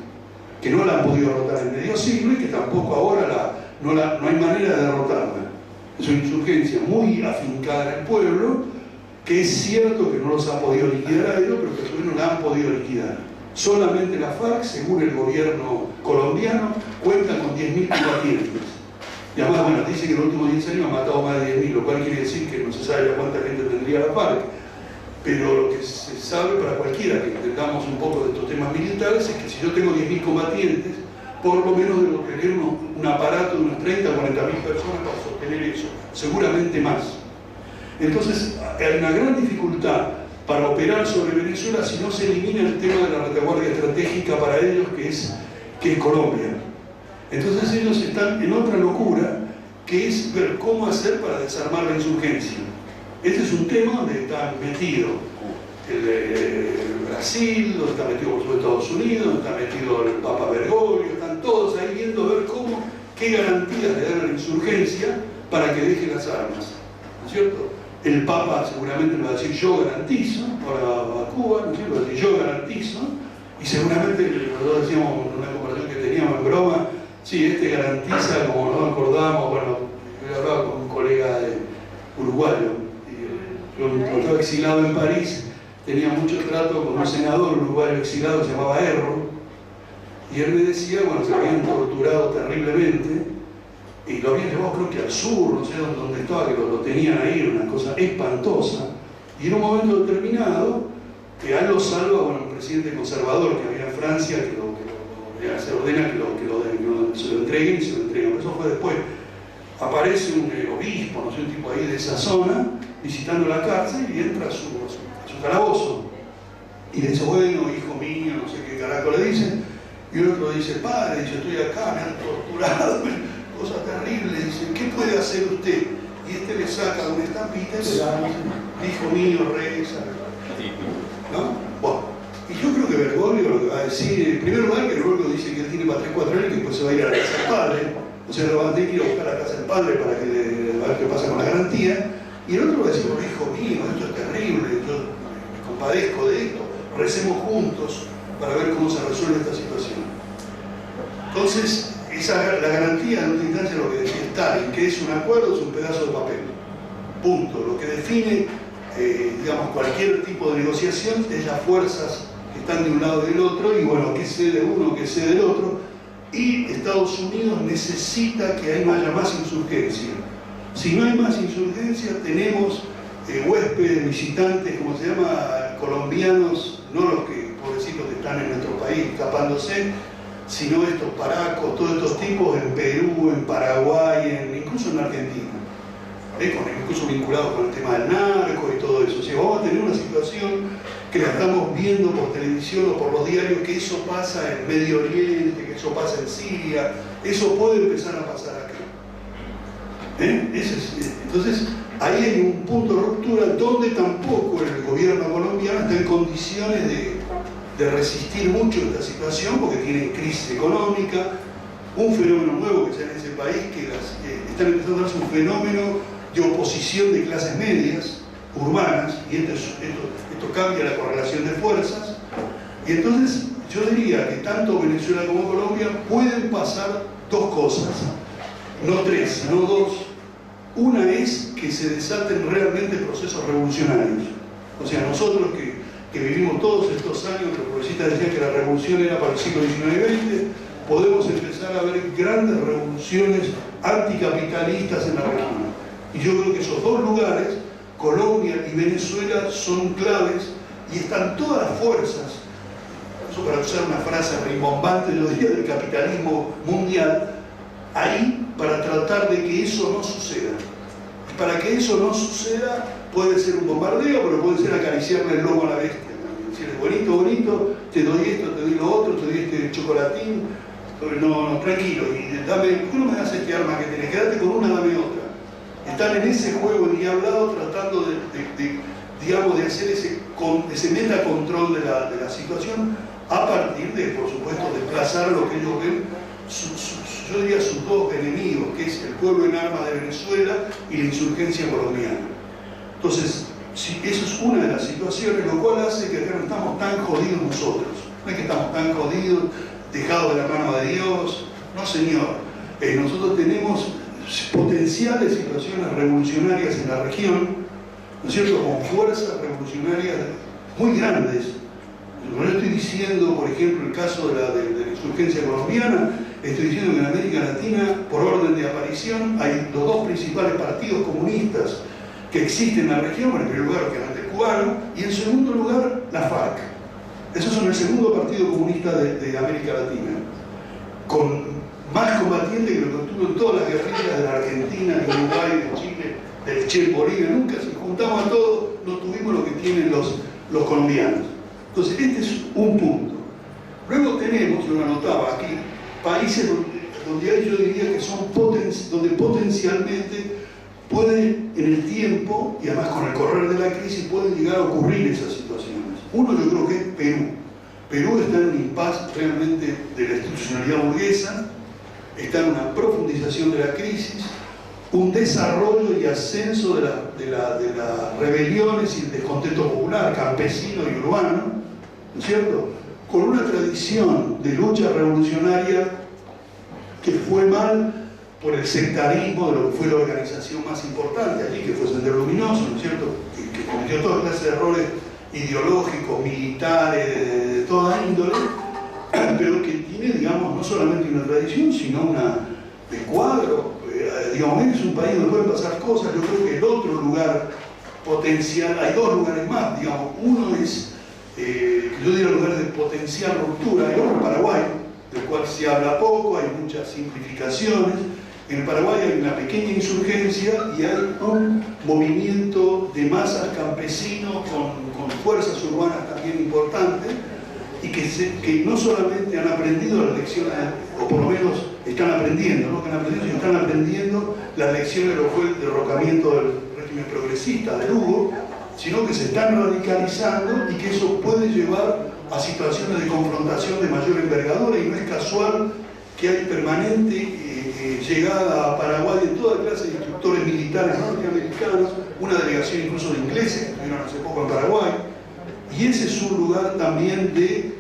que no la han podido derrotar en medio siglo y que tampoco ahora no hay manera de derrotarla. Es una insurgencia muy afincada en el pueblo, que es cierto que no los ha podido liquidar a ellos, pero que a su vez no la han podido liquidar. Solamente la FARC, según el gobierno colombiano, cuenta con 10.000 combatientes. Y además, bueno, dice que en los últimos 10 años ha matado más de 10.000, lo cual quiere decir que no se sabe cuánta gente tendría la FARC. Pero lo que se sabe para cualquiera que entendamos un poco de estos temas militares es que si yo tengo 10.000 combatientes, por lo menos debo tener un aparato de unas 30 o 40.000 personas para sostener eso, seguramente más. Entonces, hay una gran dificultad para operar sobre Venezuela si no se elimina el tema de la retaguardia estratégica para ellos, que es Colombia. Entonces ellos están en otra locura, que es ver cómo hacer para desarmar la insurgencia. Este es un tema donde está metido el Brasil, donde está metido por supuesto Estados Unidos, donde está metido el Papa Bergoglio, están todos ahí viendo a ver qué garantías le dan a la insurgencia para que deje las armas, ¿no es cierto? El Papa seguramente le va a decir yo garantizo, ahora a Cuba, ¿no es cierto? Va a decir yo garantizo, y seguramente nosotros decíamos en una conversación que teníamos en broma, sí, este garantiza, como nos acordamos, bueno, yo hablaba con un colega uruguayo, y yo estaba exilado en París, tenía mucho trato con un senador uruguayo exilado que se llamaba Erro, y él me decía, bueno, se habían torturado terriblemente, y lo habían llevado creo que al sur, no sé dónde estaba, que lo tenían ahí, una cosa espantosa, y en un momento determinado, que a él lo salva, bueno, un presidente conservador que había en Francia, se ordena que se lo entreguen y se lo entregan, pero eso fue después. Aparece un obispo, no sé, un tipo ahí de esa zona, visitando la cárcel y entra a su calabozo. Y le dice, bueno, hijo mío, no sé qué carajo le dice, y el otro dice, padre, dice, estoy acá, me han torturado, cosa terrible, dice, ¿qué puede hacer usted? Y este le saca una estampita y le da, hijo mío, reza, ¿no? Bueno, y yo creo que Bergoglio lo que va a decir, en primer lugar, que Bergoglio dice que él tiene para 3-4 años y que después se va a ir a la casa del padre, o sea, lo va a tener que ir a buscar a la casa del padre para que a ver qué pasa con la garantía, y el otro va a decir, bueno, hijo mío, esto es terrible, yo me compadezco de esto, recemos juntos para ver cómo se resuelve esta situación. Entonces, la garantía en última instancia es lo que decía Stalin, que es un acuerdo, es un pedazo de papel. Punto. Lo que define, digamos, cualquier tipo de negociación es las fuerzas que están de un lado y del otro, y bueno, qué cede uno, qué cede el otro, y Estados Unidos necesita que ahí no haya más insurgencia. Si no hay más insurgencia, tenemos huéspedes, visitantes, como se llama, colombianos, no los que, pobrecitos, que están en nuestro país escapándose, sino estos paracos, todos estos tipos en Perú, en Paraguay, incluso en Argentina, incluso vinculados con el tema del narco y todo eso. O sea, vamos a tener una situación que la estamos viendo por televisión o por los diarios, que eso pasa en Medio Oriente, que eso pasa en Siria, eso puede empezar a pasar acá. Entonces, ahí hay un punto de ruptura donde tampoco el gobierno colombiano está en condiciones de resistir mucho esta situación, porque tienen crisis económica, un fenómeno nuevo que se da en ese país, que están empezando a darse un fenómeno de oposición de clases medias, urbanas, y esto cambia la correlación de fuerzas, y entonces yo diría que tanto Venezuela como Colombia pueden pasar dos cosas, no tres, sino dos. Una es que se desaten realmente procesos revolucionarios, O sea, nosotros que vivimos todos estos años, los progresistas decían que la revolución era para el siglo XIX y XX, podemos empezar a ver grandes revoluciones anticapitalistas en la región. Y yo creo que esos dos lugares, Colombia y Venezuela, son claves y están todas las fuerzas, eso para usar una frase rimbombante, yo diría, del capitalismo mundial, ahí para tratar de que eso no suceda. Y para que eso no suceda, puede ser un bombardeo, pero puede ser acariciarle el lomo a la bestia. Decirle, bonito, bonito, te doy esto, te doy lo otro, te doy este chocolatín. No, tranquilo, y dame, ¿por qué no me das este arma que tenés? Quédate con una, dame otra. Están en ese juego endiablado tratando de hacer ese metacontrol de la situación a partir de, por supuesto, desplazar lo que ellos ven, yo diría sus dos enemigos, que es el pueblo en armas de Venezuela y la insurgencia colombiana. Entonces, eso es una de las situaciones, lo cual hace que acá no estamos tan jodidos nosotros. No es que estamos tan jodidos, dejados de la mano de Dios. No, señor. Nosotros tenemos potenciales situaciones revolucionarias en la región, ¿no es cierto?, con fuerzas revolucionarias muy grandes. No estoy diciendo, por ejemplo, el caso de la insurgencia colombiana, estoy diciendo que en América Latina, por orden de aparición, hay los dos principales partidos comunistas que existen en la región, en primer lugar, obviamente, el cubano, y en segundo lugar, la FARC. Esos son el segundo partido comunista de América Latina, con más combatientes que lo que tuvo en todas las guerrillas de la Argentina, de Uruguay, de Chile, del Che en Bolivia. Nunca, si juntamos a todos, no tuvimos lo que tienen los colombianos. Entonces, este es un punto. Luego tenemos, yo lo anotaba aquí, países donde hay, yo diría que son donde potencialmente pueden, en el tiempo, y además con el correr de la crisis, pueden llegar a ocurrir esas situaciones. Uno yo creo que es Perú. Perú está en un impasse realmente de la institucionalidad burguesa, está en una profundización de la crisis, un desarrollo y ascenso de las rebeliones y el descontento popular, campesino y urbano, ¿no es cierto?, con una tradición de lucha revolucionaria que fue mal por el sectarismo de lo que fue la organización más importante allí, que fue Sendero Luminoso, ¿no es cierto?, que cometió toda clase de errores ideológicos, militares, de toda índole, pero que tiene, digamos, no solamente una tradición, sino una de cuadro. Digamos, es un país donde pueden pasar cosas. Yo creo que el otro lugar potencial, hay dos lugares más, digamos, uno es, yo diría, lugar de potencial ruptura, hay otro Paraguay, del cual se habla poco, hay muchas simplificaciones. En Paraguay hay una pequeña insurgencia y hay un movimiento de masas campesinos con fuerzas urbanas también importantes y que no solamente han aprendido las lecciones, o por lo menos están aprendiendo, no que han aprendido, sino están aprendiendo las lecciones de lo que fue el derrocamiento del régimen progresista de Hugo, sino que se están radicalizando y que eso puede llevar a situaciones de confrontación de mayor envergadura, y no es casual que hay permanente llegada a Paraguay de toda clase de instructores militares norteamericanos, una delegación incluso de ingleses que estuvieron hace poco en Paraguay, y ese es un lugar también de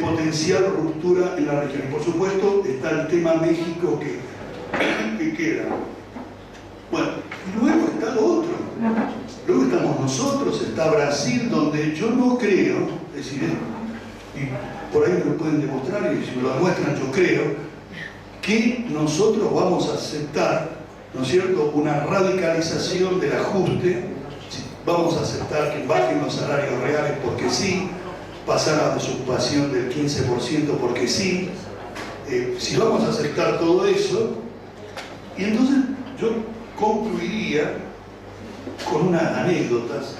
potencial ruptura en la región. Y por supuesto está el tema México que queda. Bueno, y luego está lo otro. Luego estamos nosotros, está Brasil, donde yo no creo, es decir, y por ahí me lo pueden demostrar, y si me lo demuestran yo creo, que nosotros vamos a aceptar, ¿no es cierto?, una radicalización del ajuste. Vamos a aceptar que bajen los salarios reales porque sí, pasar a la desocupación del 15% porque sí. Si vamos a aceptar todo eso, y entonces yo concluiría con unas anécdotas.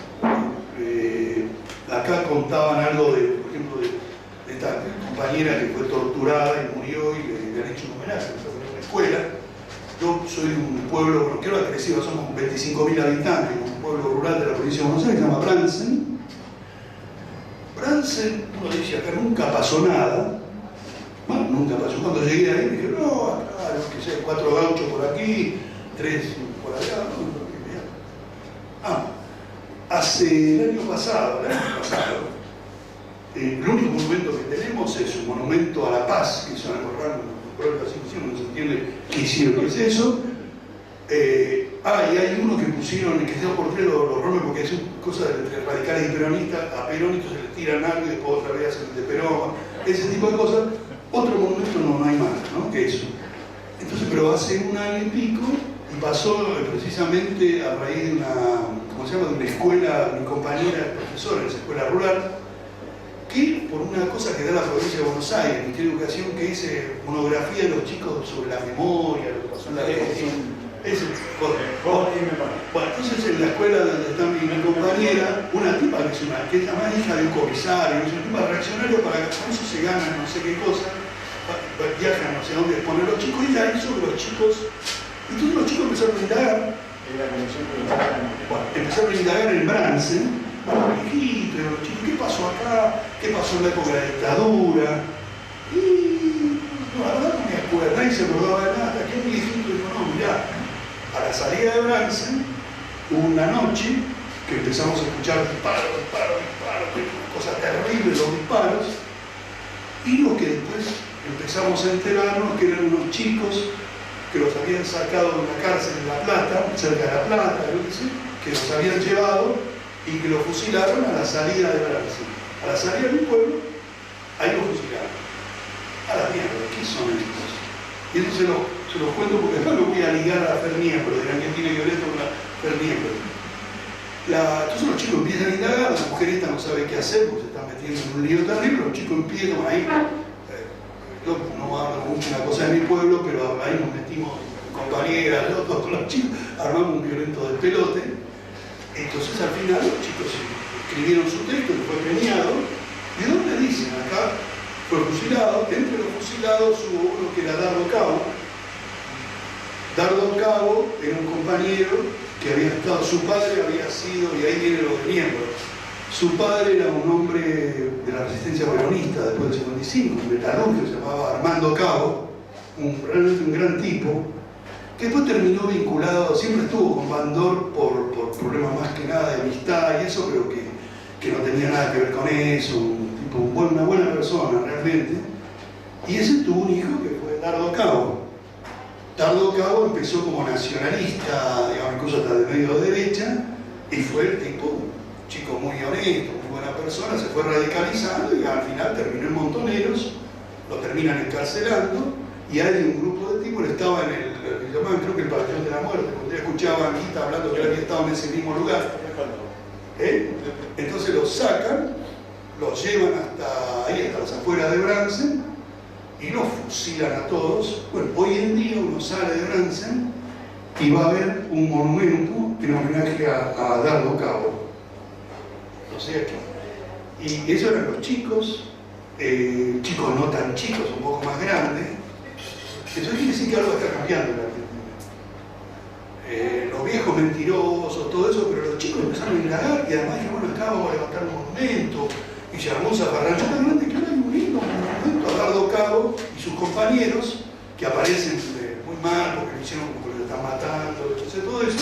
Acá contaban algo de, por ejemplo, de esta compañera que fue torturada y murió y le han hecho un homenaje en una escuela. Yo soy de un pueblo, bueno, que ahora ha crecido, somos 25.000 habitantes, un pueblo rural de la provincia de Buenos Aires, se llama Bransen. Bransen, uno dice, acá nunca pasó nada. Bueno, nunca pasó. Cuando llegué ahí me dije, no, acá, que sé, 4 gauchos por aquí, 3 por allá. Hace el año pasado, el único monumento que tenemos es un monumento a la paz, que se van a acordar, no se entiende qué hicieron, qué es eso. y hay uno que pusieron, que se dio por tres los romes, porque es una cosa entre radicales y peronistas, a peronistas se les tiran algo y después otra vez hacen de Perón, ese tipo de cosas. Otro monumento no hay más, ¿no? Que eso. Entonces, pero hace un año y pico, y pasó precisamente a raíz de una, ¿cómo se llama?, de una escuela, mi compañera es profesora en esa escuela rural, que por una cosa que da la provincia de Buenos Aires, el Ministerio de Educación, que dice monografía de los chicos sobre la memoria, lo que pasó en la Argentina. Bueno, entonces en la escuela donde está mi compañera, una tipa que es la más hija de un comisario, es una tipa reaccionaria para que con eso se ganan no sé qué cosa, viajan no sé dónde ponen los chicos, y ella hizo que los chicos, entonces los chicos empezaron a indagar, empezaron a indagar en Bransen, los viejitos, los chicos, ¿qué pasó acá? ¿Qué pasó en la época de la dictadura? Y la verdad no me acuerdo, nadie se acordaba de nada, hasta que un viejito dijo, no, mirá, a la salida de Bransen, hubo una noche que empezamos a escuchar disparos, una cosa terrible, los disparos, y lo que después empezamos a enterarnos que eran unos chicos que los habían sacado de una cárcel en La Plata, cerca de La Plata, que los habían llevado y que los fusilaron a la salida de Bransen. A la salida del pueblo, ahí los fusilaron. A la mierda, ¿qué son estos? Y eso se los cuento porque después lo voy a ligar a la Ferniembro, dirán que tiene que ver esto con la Ferniembro. Entonces los chicos empiezan a indagar, la mujer esta no sabe qué hacer porque se están metiendo en un lío terrible, los chicos empiezan ahí, yo no hablo mucho de una cosa de mi pueblo, pero ahí nos metimos compañeras, todos los chicos, armamos un violento despelote. Entonces al final los chicos escribieron su texto que fue premiado, y ¿dónde dicen? Acá fue fusilado, entre los fusilados hubo uno que era Dardo Cabo. Dardo Cabo era un compañero que había estado, su padre había sido, y ahí vienen los miembros, su padre era un hombre de la resistencia peronista después del 55, un metalúrgico que se llamaba Armando Cabo, realmente un gran tipo, que después terminó vinculado, siempre estuvo con Bandor por problemas más que nada de amistad y eso, pero que no tenía nada que ver con eso, una buena persona realmente. Y ese tuvo un hijo que fue Dardo Cabo. Dardo Cabo empezó como nacionalista, digamos, incluso hasta de medio derecha, y fue el tipo, un chico muy honesto, muy buena persona, se fue radicalizando y al final terminó en Montoneros, lo terminan encarcelando, y hay un grupo de tipos, él estaba en el que llamaban, creo que el Pabellón de la Muerte, porque ya escuchaba a Anguita hablando que él había estado en ese mismo lugar. Entonces los sacan, los llevan hasta ahí, hasta las afueras de Bransen, y los fusilan a todos. Bueno, hoy en día uno sale de Bransen y va a ver un monumento en homenaje a Dardo Cabo. O sea que, y esos eran los chicos, chicos no tan chicos, un poco más grandes. Eso quiere decir que algo está cambiando en la Argentina. Los viejos mentirosos, todo eso, pero los chicos empezaron a indagar y además dijeron, bueno, acá vamos a levantar un monumento. Y se armó un zafarrancho tan grande que ahora hay un lindo monumento a Dardo Cabo y sus compañeros que aparecen muy mal porque lo hicieron como que lo están matando, entonces todo eso.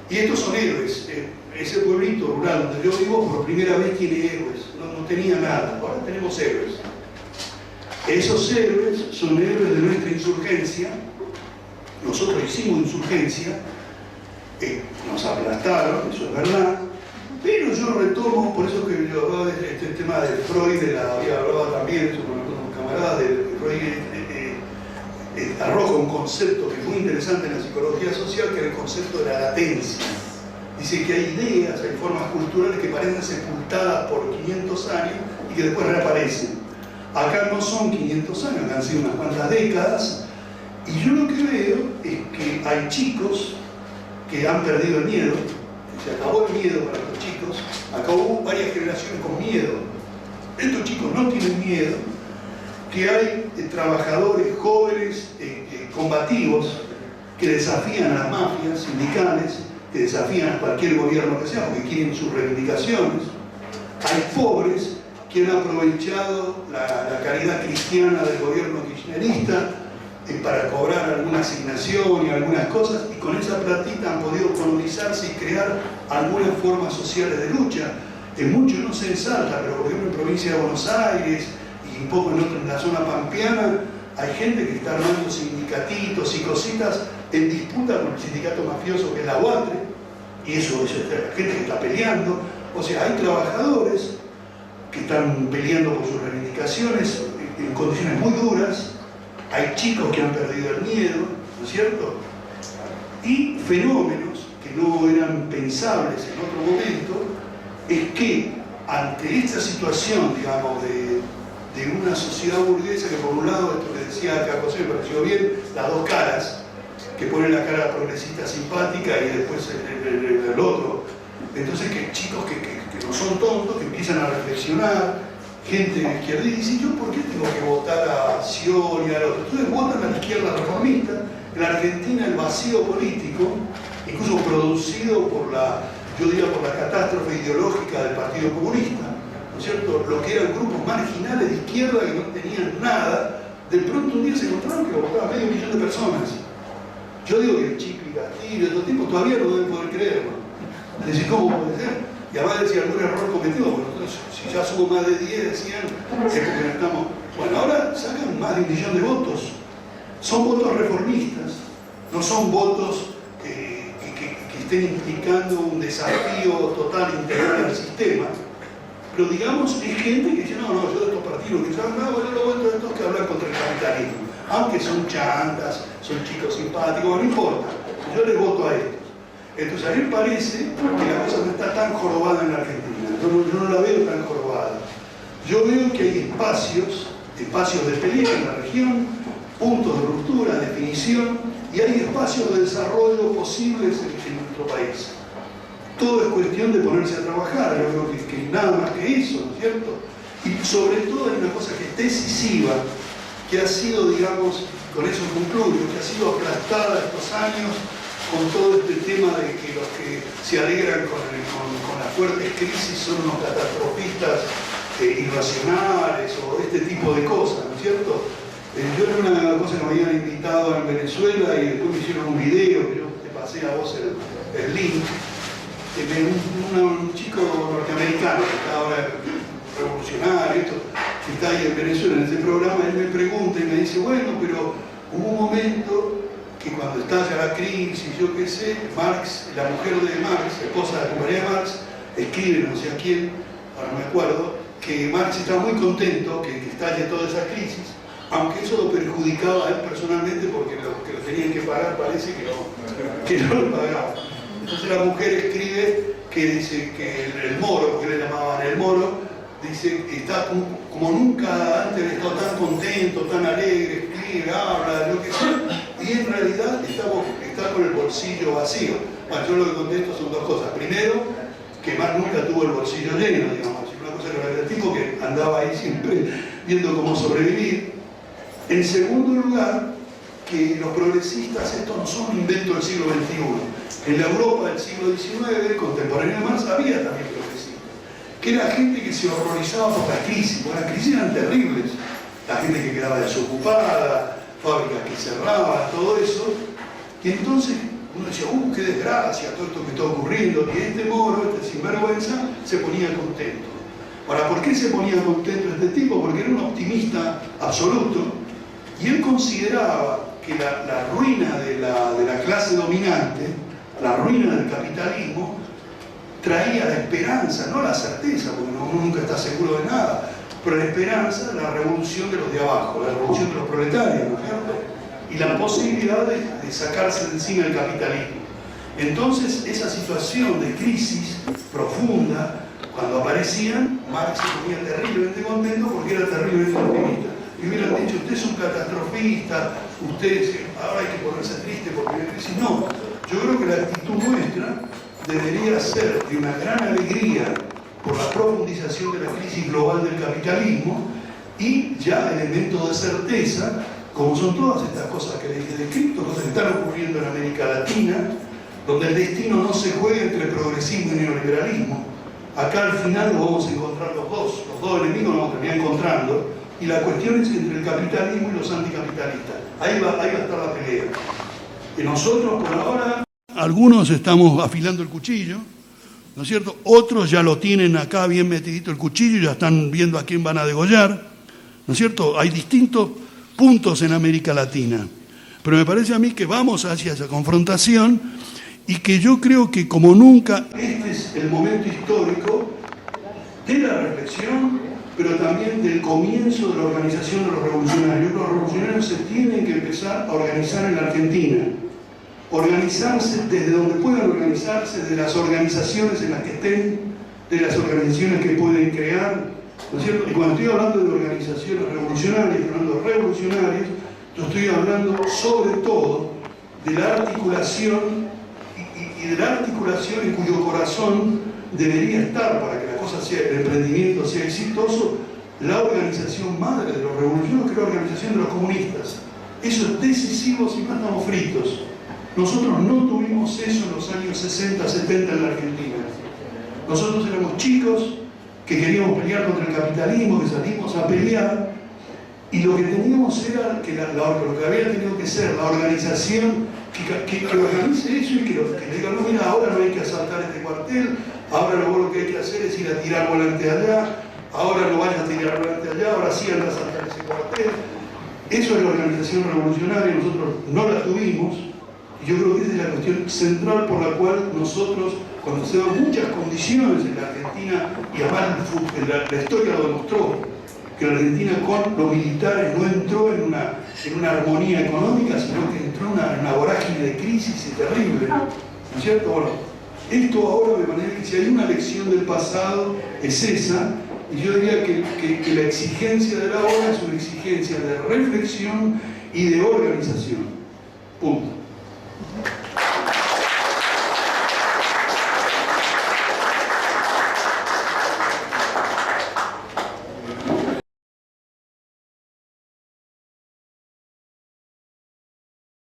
Y estos son héroes. Ese pueblito rural donde yo vivo por primera vez tiene héroes, no tenía nada, ahora tenemos héroes. Esos héroes son héroes de nuestra insurgencia. Nosotros hicimos insurgencia, nos aplastaron, eso es verdad. Pero yo retomo, por eso que yo hablaba de este tema de Freud, había hablado también eso con algunos camaradas, de Freud arroja un concepto que es muy interesante en la psicología social, que es el concepto de la latencia. Dice que hay ideas, hay formas culturales que parecen sepultadas por 500 años y que después reaparecen. Acá no son 500 años, han sido unas cuantas décadas, y yo lo que veo es que hay chicos que han perdido el miedo. Se acabó el miedo para estos chicos, acabó varias generaciones con miedo. Estos chicos no tienen miedo, que hay trabajadores jóvenes, combativos, que desafían a las mafias sindicales, que desafían a cualquier gobierno que sea, porque quieren sus reivindicaciones. Hay pobres que han aprovechado la caridad cristiana del gobierno kirchnerista para cobrar alguna asignación y algunas cosas, y con esa platita han podido colonizarse y crear algunas formas sociales de lucha. En muchos, no sé en Salta, pero por ejemplo en provincia de Buenos Aires y un poco en la zona pampeana, hay gente que está armando sindicatitos y cositas en disputa con el sindicato mafioso que es la UATRE, y eso es la gente que está peleando. O sea, hay trabajadores que están peleando por sus reivindicaciones en condiciones muy duras, hay chicos que han perdido el miedo, ¿no es cierto? Y fenómenos que no eran pensables en otro momento, es que ante esta situación, digamos, de una sociedad burguesa que por un lado, esto que decía acá José, me pareció bien, las dos caras, que pone la cara progresista simpática y después el otro. Entonces, que chicos que no son tontos, que empiezan a reflexionar, gente de izquierda, y dice, ¿yo por qué tengo que votar a Scioli y al otro? Entonces votan a la izquierda reformista. En la Argentina el vacío político, incluso producido por la catástrofe ideológica del Partido Comunista, ¿no es cierto? Lo que eran grupos marginales de izquierda que no tenían nada, de pronto un día se encontraron que lo votaba 500.000 de personas. Yo digo que el Chico y Castillo, estos tipos todavía no deben poder creer, ¿no? Es decir, ¿cómo puede ser? Y además decía algún error cometido, bueno, entonces, si ya subo más de 10, decían, es porque no estamos. Bueno, ahora sacan más de 1 millón de votos. Son votos reformistas, no son votos que estén implicando un desafío total integral al sistema. Pero digamos, es gente que dice, no, yo de estos partidos que saben, no, yo lo voto de estos que hablan contra el capitalismo. Aunque son chantas, son chicos simpáticos, no importa, yo les voto a estos. Entonces a mí me parece que la cosa no está tan jorobada en la Argentina, yo no la veo tan jorobada. Yo veo que hay espacios de pelea en la región, puntos de ruptura, definición, y hay espacios de desarrollo posibles en nuestro país. Todo es cuestión de ponerse a trabajar, yo creo que nada más que eso, ¿no es cierto? Y sobre todo hay una cosa que es decisiva, que ha sido, digamos, con eso concluyo, que ha sido aplastada estos años con todo este tema de que los que se alegran con las fuertes crisis son unos catastrofistas irracionales o este tipo de cosas, ¿no es cierto? Yo era una cosa que me habían invitado en Venezuela y después me hicieron un video, que yo te pasé a vos el link, un chico norteamericano que está ahora revolucionario, que está ahí en Venezuela en ese programa, él me pregunta y me dice, bueno, pero hubo un momento que cuando estalla la crisis, yo qué sé, Marx, la mujer de Marx, esposa de la compañía de Marx, escribe, no sé a quién, ahora no me acuerdo, que Marx estaba muy contento que estalle toda esa crisis, aunque eso lo perjudicaba a él personalmente porque los que lo tenían que pagar parece que no lo pagaban. Entonces la mujer escribe que dice que el Moro, porque le llamaban el Moro, dice que está como nunca antes había estado tan contento, tan alegre, escribe, habla, lo que sea, y en realidad está con el bolsillo vacío. Bueno, yo lo que contesto son dos cosas. Primero, que Marx nunca tuvo el bolsillo lleno, digamos, una cosa que era el tipo que andaba ahí siempre viendo cómo sobrevivir. En segundo lugar, que los progresistas, estos no son un invento del siglo XXI. En la Europa del siglo XIX, contemporánea de Marx, había también progresistas, que era gente que se horrorizaba por las crisis, porque las crisis eran terribles. La gente que quedaba desocupada, fábricas que cerraban, todo eso. Y entonces uno decía, qué desgracia, todo esto que está ocurriendo. Y este Moro, este sinvergüenza, se ponía contento. Ahora, ¿por qué se ponía contento este tipo? Porque era un optimista absoluto. Y él consideraba que la ruina de la clase dominante, la ruina del capitalismo, traía la esperanza, no la certeza, porque uno nunca está seguro de nada, pero la esperanza de la revolución de los de abajo, la revolución de los proletarios, ¿no es cierto? Y la posibilidad de sacarse de encima el capitalismo. Entonces, esa situación de crisis profunda, cuando aparecían, Marx se ponía terriblemente contento porque era terriblemente optimista. Y hubieran dicho, usted es un catastrofista, usted ahora hay que ponerse triste porque hay crisis. No, yo creo que la actitud nuestra debería ser de una gran alegría por la profundización de la crisis global del capitalismo y ya elementos de certeza, como son todas estas cosas que les he descrito, cosas que están ocurriendo en América Latina, donde el destino no se juega entre progresismo y neoliberalismo. Acá al final lo vamos a encontrar los dos enemigos nos vamos a terminar encontrando, y la cuestión es entre el capitalismo y los anticapitalistas. Ahí va a estar la pelea. Y nosotros por ahora, algunos estamos afilando el cuchillo, ¿no es cierto? Otros ya lo tienen acá bien metidito el cuchillo y ya están viendo a quién van a degollar, ¿no es cierto? Hay distintos puntos en América Latina. Pero me parece a mí que vamos hacia esa confrontación y que yo creo que como nunca este es el momento histórico de la reflexión, pero también del comienzo de la organización de los revolucionarios. Los revolucionarios se tienen que empezar a organizar en la Argentina. Organizarse desde donde puedan organizarse, de las organizaciones en las que estén, de las organizaciones que pueden crear, ¿no es cierto? Y cuando estoy hablando de organizaciones revolucionarias, hablando de revolucionarios, yo estoy hablando sobre todo de la articulación y de la articulación en cuyo corazón debería estar, para que la cosa sea, el emprendimiento sea exitoso, la organización madre de los revolucionarios, que es la organización de los comunistas. Eso es decisivo, si no estamos fritos. Nosotros no tuvimos eso en los años 60, 70 en la Argentina. Nosotros éramos chicos que queríamos pelear contra el capitalismo, que salimos a pelear, y lo que teníamos era que lo que había tenido que ser la organización que organice eso y que diga, no, mira, ahora no hay que asaltar este cuartel, ahora lo que hay que hacer es ir a tirar volante allá, ahora no vayas a tirar volante allá, ahora sí anda a asaltar ese cuartel. Eso es la organización revolucionaria, nosotros no la tuvimos, y yo creo que esa es la cuestión central por la cual nosotros, cuando se dan muchas condiciones en la Argentina, y además la historia lo demostró, que la Argentina con los militares no entró en una armonía económica, sino que entró en una vorágine de crisis terrible, ¿no es cierto? Bueno, esto ahora me parece que si hay una lección del pasado es esa, y yo diría que la exigencia de la hora es una exigencia de reflexión y de organización. Punto.